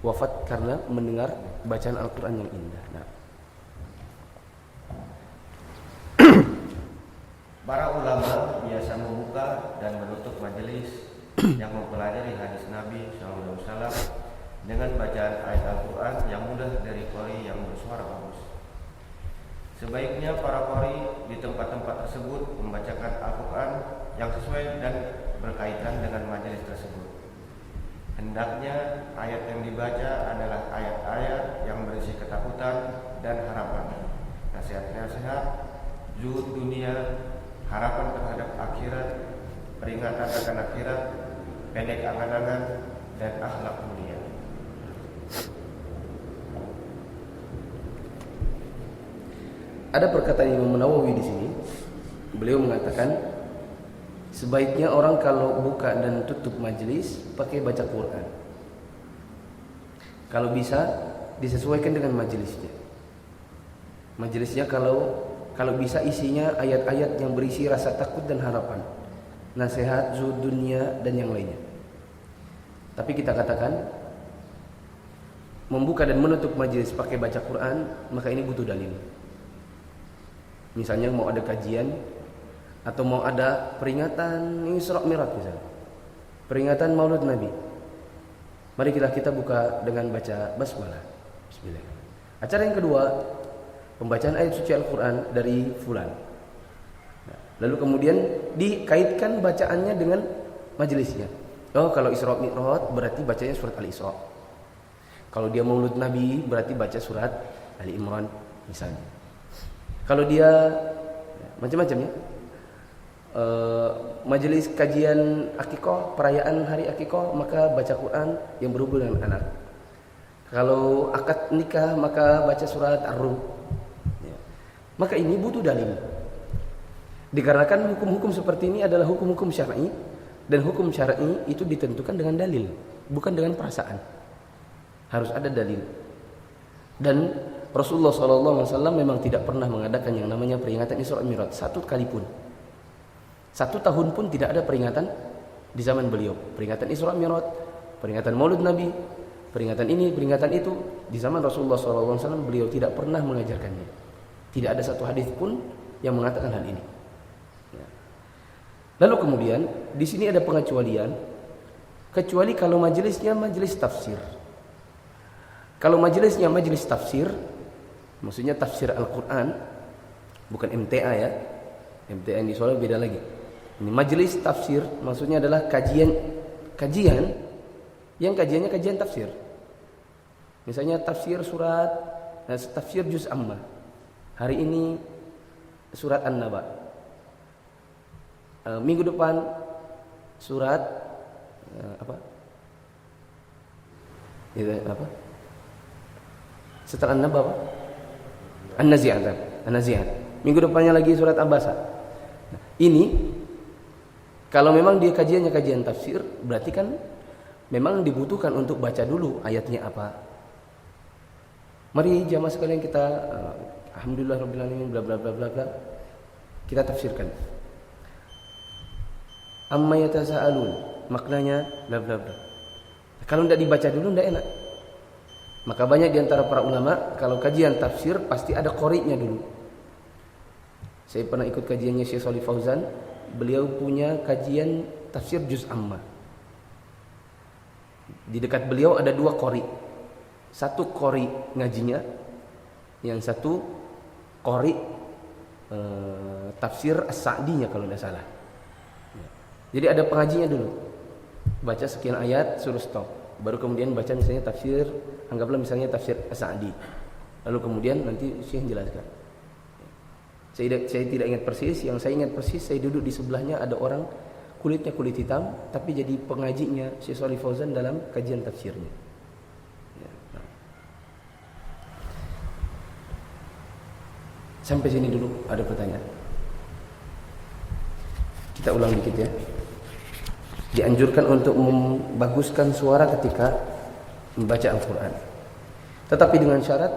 Wafat karena mendengar bacaan Al-Quran yang indah. Nah. Para ulama biasa membuka dan menutup majelis yang mempelajari hadis Nabi SAW dengan bacaan ayat Al-Quran yang mudah dari qori yang bersuara bagus. Sebaiknya para qori di tempat-tempat tersebut membacakan Al-Quran yang sesuai dan berkaitan dengan majelis tersebut. Hendaknya ayat yang dibaca adalah ayat-ayat yang berisi ketakutan dan harapan, nasihat-nasihat, zuhud dunia, harapan terhadap akhirat, peringatan akan akhirat, pendek angan-angan, dan akhlak mulia. Ada perkataan Imam Nawawi di sini. Beliau mengatakan sebaiknya orang kalau buka dan tutup majelis pakai baca Quran. Kalau bisa disesuaikan dengan majelisnya. Majelisnya kalau bisa isinya ayat-ayat yang berisi rasa takut dan harapan, nasihat, zuhud dunia dan yang lainnya. Tapi kita katakan membuka dan menutup majelis pakai baca Quran, maka ini butuh dalil. Misalnya mau ada kajian atau mau ada peringatan Isra Mi'raj misalnya, peringatan Maulid Nabi, mari kita buka dengan baca basmalah, bismillah. Acara yang kedua, pembacaan ayat suci Al-Quran dari fulan. Lalu kemudian dikaitkan bacaannya dengan majelisnya. Oh, kalau Isra Mi'raj berarti bacanya surat Al-Isra. Kalau dia Maulid Nabi berarti baca surat Ali Imran misalnya. Kalau dia macam-macam ya, majelis kajian akikah, perayaan hari akikah, maka baca Quran yang berhubungan dengan anak. Kalau akad nikah maka baca surat Ar-Rum. Ya. Maka ini butuh dalil. Dikarenakan hukum-hukum seperti ini adalah hukum-hukum syar'i, dan hukum syar'i itu ditentukan dengan dalil, bukan dengan perasaan. Harus ada dalil. Dan Rasulullah SAW memang tidak pernah mengadakan yang namanya peringatan Isra Mi'raj satu kali pun. 1 tahun pun tidak ada peringatan di zaman beliau. Peringatan Isra Mi'raj, peringatan Maulid Nabi, peringatan ini, peringatan itu. Di zaman Rasulullah SAW beliau tidak pernah mengajarkannya. Tidak ada satu hadis pun yang mengatakan hal ini. Ya. Lalu kemudian di sini ada pengecualian, kecuali kalau majelisnya majelis tafsir. Kalau majelisnya majelis tafsir, maksudnya tafsir Al-Quran, bukan MTA ya. MTA yang di Solo beda lagi. Ini majelis tafsir, maksudnya adalah kajian yang kajiannya kajian tafsir. Misalnya tafsir surat, tafsir juz amma. Hari ini surat An-Naba. Minggu depan surat apa? Itu apa? Setelah An-Naba apa? An-Nazi'at. Minggu depannya lagi surat Abasa. Nah, ini kalau memang dia kajiannya kajian tafsir, berarti kan memang dibutuhkan untuk baca dulu ayatnya apa. Mari jamaah sekalian kita alhamdulillah rabbil alamin bla bla bla bla bla. Kita tafsirkan. Amma yatasaalun, maknanya bla bla bla. Kalau tidak dibaca dulu tidak enak. Maka banyak di antara para ulama kalau kajian tafsir pasti ada qori'nya dulu. Saya pernah ikut kajiannya Syekh Shalih Fauzan, beliau punya kajian tafsir juz amma. Di dekat beliau ada 2 qori. Satu qori ngajinya, yang satu qori tafsir As-Sa'dinya kalau tidak salah. Jadi ada pengajinya dulu, baca sekian ayat suruh stop, baru kemudian baca misalnya tafsir, anggaplah misalnya tafsir As-Sa'di, lalu kemudian nanti Syekh jelaskan. Saya tidak ingat persis, yang saya ingat persis saya duduk di sebelahnya ada orang kulitnya kulit hitam tapi jadi pengajinya Syekh Shalih Fauzan dalam kajian tafsirnya. Sampai sini dulu ada pertanyaan. Kita ulang dikit ya. Dianjurkan untuk membaguskan suara ketika membaca Al-Quran, tetapi dengan syarat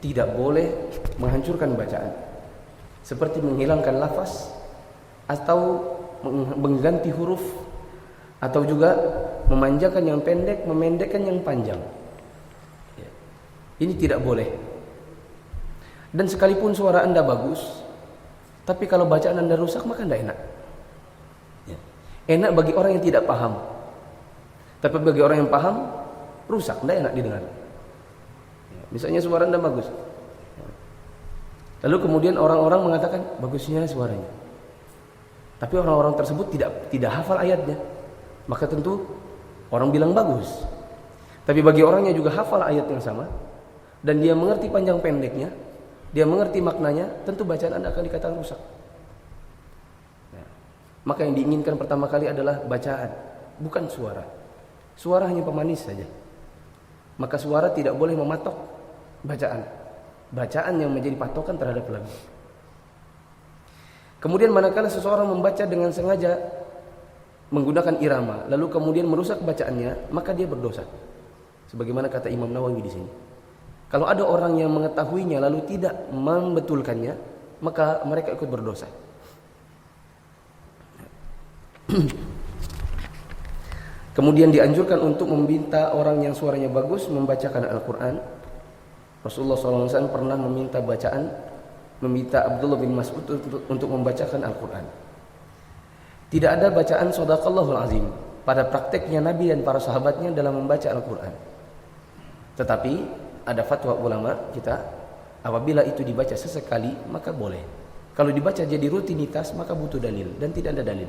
tidak boleh menghancurkan bacaan, seperti menghilangkan lafaz atau mengganti huruf, atau juga memanjangkan yang pendek, memendekkan yang panjang. Ini tidak boleh. Dan sekalipun suara Anda bagus, tapi kalau bacaan Anda rusak maka tidak enak. Enak bagi orang yang tidak paham, tapi bagi orang yang paham rusak, tidak enak didengar. Misalnya suara Anda bagus, lalu kemudian orang-orang mengatakan bagusnya suaranya, tapi orang-orang tersebut tidak hafal ayatnya, maka tentu orang bilang bagus. Tapi bagi orang yang juga hafal ayat yang sama dan dia mengerti panjang pendeknya, dia mengerti maknanya, tentu bacaan Anda akan dikatakan rusak. Maka yang diinginkan pertama kali adalah bacaan, bukan suara. Suara hanya pemanis saja. Maka suara tidak boleh mematok bacaan. Bacaan yang menjadi patokan terhadap lagu. Kemudian manakala seseorang membaca dengan sengaja menggunakan irama, lalu kemudian merusak bacaannya, maka dia berdosa. Sebagaimana kata Imam Nawawi di sini. Kalau ada orang yang mengetahuinya lalu tidak membetulkannya, maka mereka ikut berdosa. Kemudian dianjurkan untuk meminta orang yang suaranya bagus membacakan Al-Quran. Rasulullah SAW pernah meminta Abdullah bin Mas'ud untuk membacakan Al-Quran. Tidak ada bacaan Shadaqallahul Azim pada prakteknya Nabi dan para sahabatnya dalam membaca Al-Quran. Tetapi ada fatwa ulama kita, apabila itu dibaca sesekali maka boleh. Kalau dibaca jadi rutinitas maka butuh dalil, dan tidak ada dalil.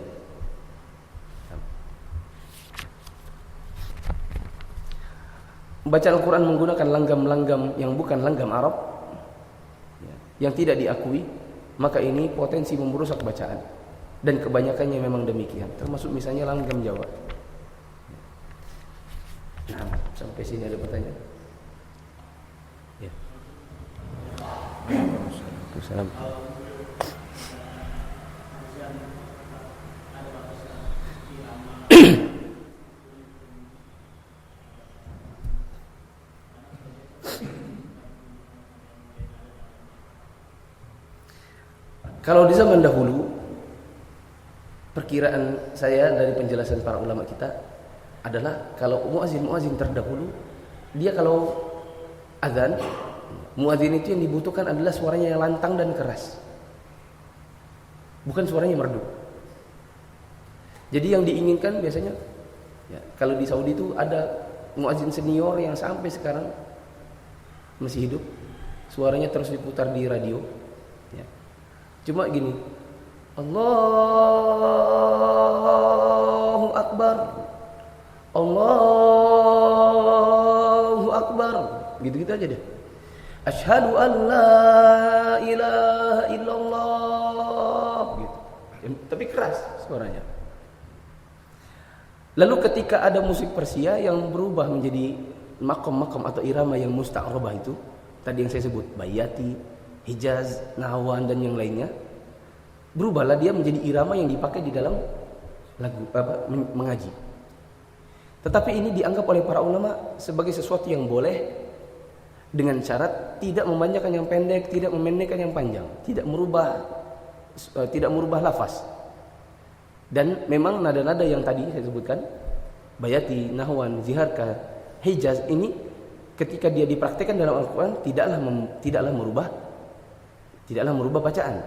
Baca Al-Quran menggunakan langgam-langgam yang bukan langgam Arab, yang tidak diakui, maka ini potensi merusak bacaan. Dan kebanyakannya memang demikian, termasuk misalnya langgam Jawa. Nah, sampai sini ada pertanyaan? Ya. Assalamualaikum. Kalau di zaman dahulu, perkiraan saya dari penjelasan para ulama kita adalah kalau muazin terdahulu, dia kalau azan, muazin itu yang dibutuhkan adalah suaranya yang lantang dan keras, bukan suaranya merdu. Jadi yang diinginkan biasanya, ya, kalau di Saudi itu ada muazin senior yang sampai sekarang masih hidup, suaranya terus diputar di radio. Cuma gini, Allahu Akbar, Allahu Akbar, gitu-gitu aja deh. Asyhadu an la ilaha illallah, gitu. Tapi keras suaranya. Lalu ketika ada musik Persia yang berubah menjadi makom-makom atau irama yang musta'rabah itu, tadi yang saya sebut Bayati, Hijaz, Nahwan dan yang lainnya, berubahlah dia menjadi irama yang dipakai di dalam lagu mengaji. Tetapi ini dianggap oleh para ulama sebagai sesuatu yang boleh, dengan syarat tidak memanjangkan yang pendek, tidak memendekkan yang panjang, tidak merubah lafaz. Dan memang nada-nada yang tadi saya sebutkan, Bayati, Nahwan, Ziharka, Hijaz, ini ketika dia dipraktikkan dalam Al-Quran tidaklah merubah bacaan,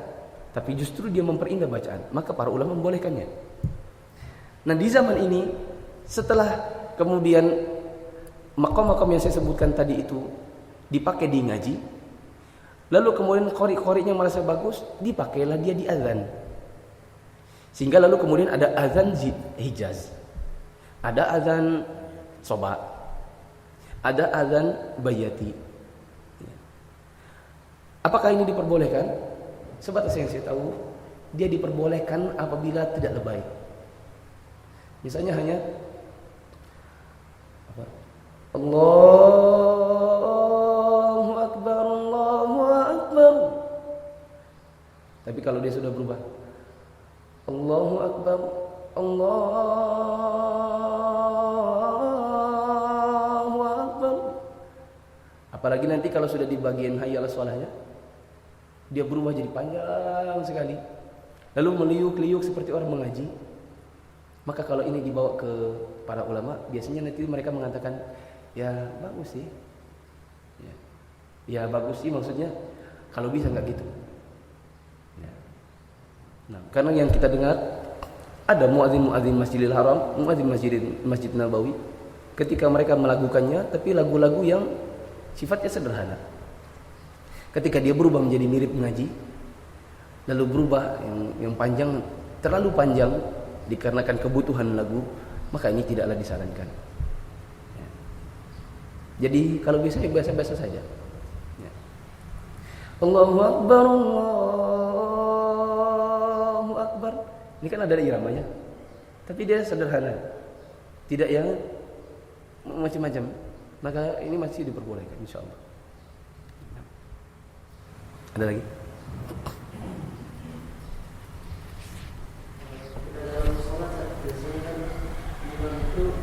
tapi justru dia memperindah bacaan. Maka para ulama membolehkannya. Nah, di zaman ini setelah kemudian makom-makom yang saya sebutkan tadi itu dipakai di ngaji, lalu kemudian qori-qorinya merasa bagus, dipakailah dia di azan. Sehingga lalu kemudian ada azan Hijaz, ada azan Soba, ada azan Bayati. Apakah ini diperbolehkan? Sebatas yang saya tahu, dia diperbolehkan apabila tidak lebay. Misalnya hanya apa? Allahu Akbar, Allahu Akbar. Tapi kalau dia sudah berubah, Allahu Akbar, Allahu Akbar. Apalagi nanti kalau sudah di bagian hayya 'alas shalahnya, dia berubah jadi panjang sekali, lalu meliuk-liuk seperti orang mengaji. Maka kalau ini dibawa ke para ulama, biasanya nanti mereka mengatakan, ya bagus sih, ya bagus sih, maksudnya kalau bisa nggak gitu. Ya. Nah, karena yang kita dengar ada muadzin Masjidil Haram, muadzin Masjid Nabawi, ketika mereka melakukannya, tapi lagu-lagu yang sifatnya sederhana. Ketika dia berubah menjadi mirip ngaji, lalu berubah yang panjang, terlalu panjang dikarenakan kebutuhan lagu, maka ini tidaklah disarankan. Ya. Jadi kalau bisa biasa-biasa saja. Ya. Allahu Akbar, Allahu Akbar. Ini kan ada iramanya, tapi dia sederhana, tidak yang macam-macam. Maka ini masih diperbolehkan, insya Allah. Ada lagi? Dalam sholat biasanya kan imam itu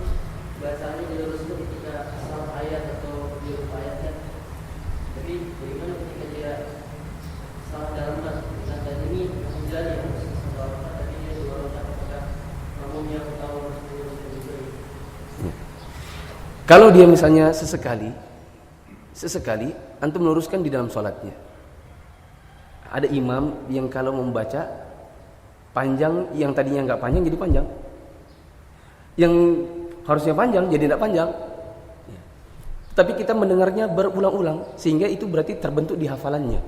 bacanya dilurus itu ketika asal ayat atau huruf ayatnya. Tapi bagaimana ketika dia salah dalam dan ini menjadi satu rakaat tapi dia dua rakaat, apakah makmumnya tahu harus diluruskan juga? Kalau dia misalnya sesekali antum meluruskan di dalam sholatnya. Ada imam yang kalau membaca panjang, yang tadinya nggak panjang jadi panjang, yang harusnya panjang jadi tidak panjang. Ya. Tapi kita mendengarnya berulang-ulang, sehingga itu berarti terbentuk di hafalannya.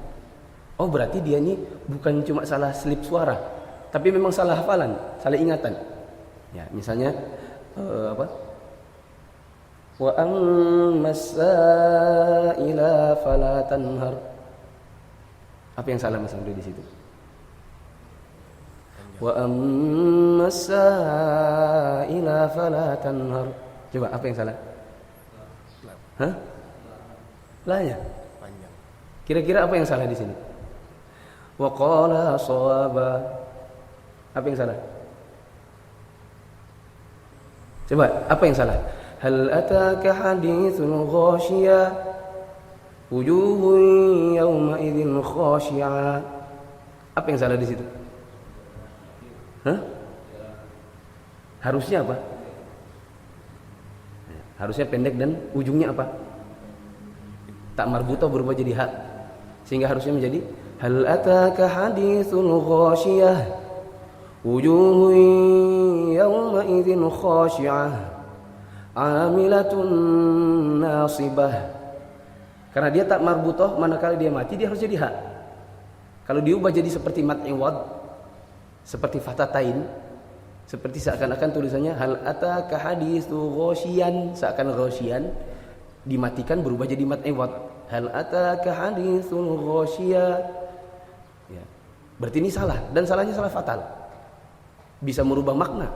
Oh, berarti dia ini bukan cuma salah selip suara, tapi memang salah hafalan, salah ingatan. Ya, misalnya apa? Wa ammas sa'ila fala tanhar. Apa yang salah misalnya di situ? Wa ammas sa'ila fala tanhar. Coba apa yang salah? Hah? La-nya. Panjang. Kira-kira apa yang salah di sini? Wa qala shawaba. Apa yang salah? Coba, apa yang salah? Hal ataka haditsul ghashiyah wujuhun yawma idzin khashi'ah. Apa yang salah di situ? Hah? Harusnya apa? Harusnya pendek dan ujungnya apa? Tak marbuta berubah jadi ha. Sehingga harusnya menjadi hal ataka haditsul ghashiyah wujuhun yawma idzin khashi'ah amilatun nasibah. Karena dia tak marbutoh, manakala dia mati dia harus jadi ha. Kalau diubah jadi seperti mat iwad, seperti fatatain, seperti seakan-akan tulisannya hal ataka haditsu ghasyian, seakan ghasyian dimatikan berubah jadi mat iwad. Hal ataka haditsul ghasyiyah. Ya. Berarti ini salah, dan salahnya salah fatal. Bisa merubah makna.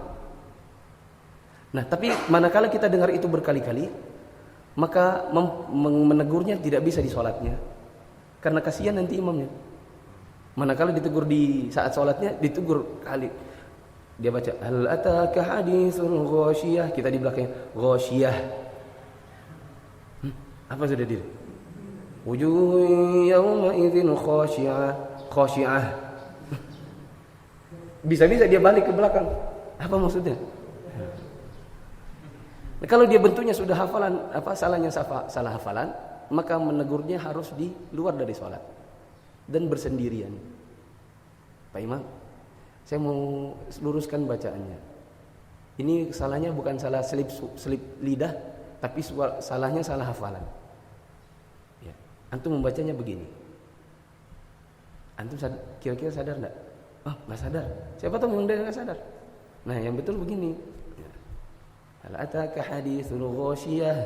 Nah, tapi manakala kita dengar itu berkali-kali, maka menegurnya tidak bisa di sholatnya, karena kasihan nanti imamnya. Manakala ditegur di saat sholatnya, ditegur kali, dia baca hal ataka haditsul ghasyiyah, kita di belakangnya ghasyiyah. Apa sudah dia? Wujuhun yawma idzin khashi'ah. Bisa-bisa dia balik ke belakang. Apa maksudnya? Nah, kalau dia bentuknya sudah hafalan, salahnya salah hafalan, maka menegurnya harus di luar dari sholat dan bersendirian. Pak Imam, saya mau luruskan bacaannya. Ini salahnya bukan salah selip lidah, tapi salahnya salah hafalan. Ya. Antum membacanya begini. Antum kira-kira sadar enggak? Oh, enggak sadar. Siapa tahu memang dia enggak sadar. Nah, yang betul begini. Hal ataka haditsul ghasyiyah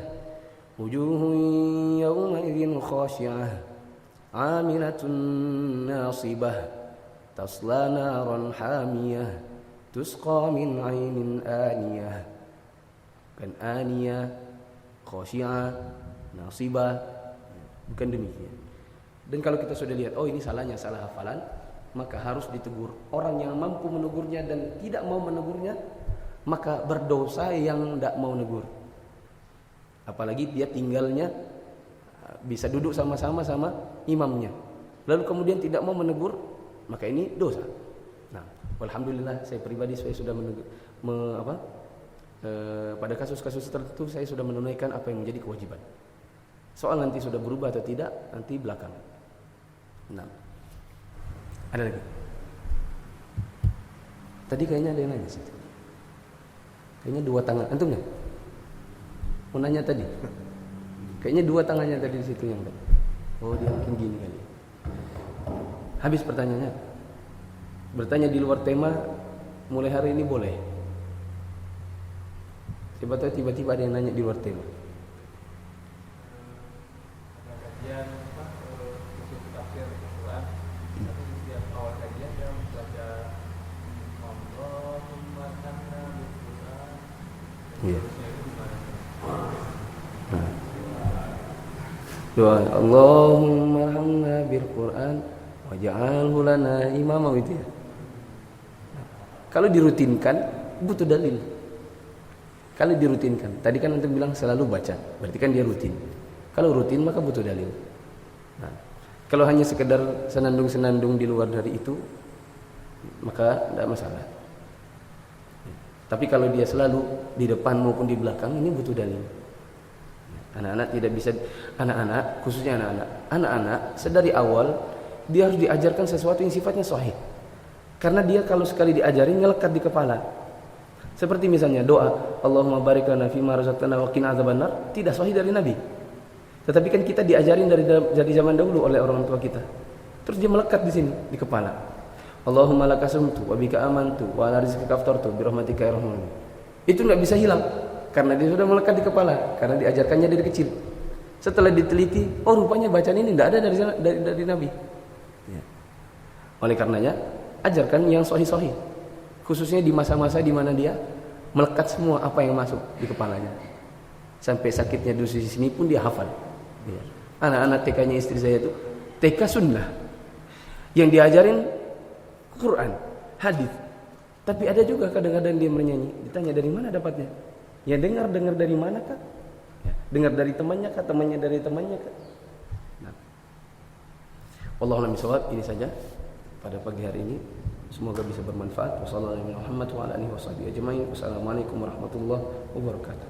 wujuhun yawma idzin khashi'ah 'amilatun nasibah tasla naran hamiyah tusqa min 'ainin aniyah. Kan aniyah, khashi'ah, nasibah, bukan demikian. Dan kalau kita sudah lihat, oh ini salahnya salah hafalan, maka harus ditegur. Orang yang mampu menegurnya dan tidak mau menegurnya, maka berdosa yang tidak mau negur. Apalagi dia tinggalnya bisa duduk sama-sama sama imamnya, lalu kemudian tidak mau menegur, maka ini dosa. Nah, alhamdulillah saya pribadi saya sudah menegur, pada kasus-kasus tertentu saya sudah menunaikan apa yang menjadi kewajiban. Soal nanti sudah berubah atau tidak nanti belakangan. Nah, ada lagi. Tadi kayaknya ada yang nanya situ. Kayaknya 2 tangan. Antum nggak? Mau nanya tadi? Kayaknya 2 tangannya tadi di situ yang tadi. Oh dia mungkin gini kali. Habis pertanyaannya. Bertanya di luar tema mulai hari ini boleh. Siapa tahu tiba-tiba ada yang nanya di luar tema. Kajian khusus tafsir Quran. Tapi setiap awal kajian dia membaca Allahumma tanna bil Quran. Iya. Doa Allahumma hamna bil Quran waj'alhu lana imama gitu ya. Kalau dirutinkan butuh dalil. Kalau dirutinkan, tadi kan antum bilang selalu baca, berarti kan dia rutin. Kalau rutin maka butuh dalil. Nah, kalau hanya sekedar senandung-senandung di luar dari itu, maka tidak masalah. Tapi kalau dia selalu di depan maupun di belakang, ini butuh dalil. Anak-anak tidak bisa, khususnya anak-anak sedari awal dia harus diajarkan sesuatu yang sifatnya sahih. Karena dia kalau sekali diajarin ngelekat di kepala. Seperti misalnya doa Allahumma barik lana fima razaqtana wa qina adzabannar, tidak sahih dari Nabi. Tetapi kan kita diajarin dari zaman dahulu oleh orang tua kita. Terus dia melekat di sini di kepala. Allahumma lakasumtu wa bika amantu wa ala rizqika aftartu bi rahmatika ya rahman. Itu enggak bisa hilang karena dia sudah melekat di kepala karena diajarkannya dari kecil. Setelah diteliti, oh rupanya bacaan ini tidak ada dari Nabi. Ya. Oleh karenanya ajarkan yang sahih-sahih. Khususnya di masa-masa di mana dia melekat semua apa yang masuk di kepalanya. Sampai sakitnya di sini pun dia hafal. Ya. Anak-anak TK-nya istri saya itu TK sunnah. Yang diajarin Quran, hadis. Tapi ada juga kadang-kadang dia bernyanyi. Ditanya dari mana dapatnya? Ya dengar dari mana kah? Ya, dengar dari temannya kah? Temannya dari temannya kah? Nah. Wallahu a'lam bishawab. Ini saja pada pagi hari ini. Semoga bisa bermanfaat. Wassalamualaikum warahmatullahi wabarakatuh. Wassalamualaikum warahmatullahi wabarakatuh.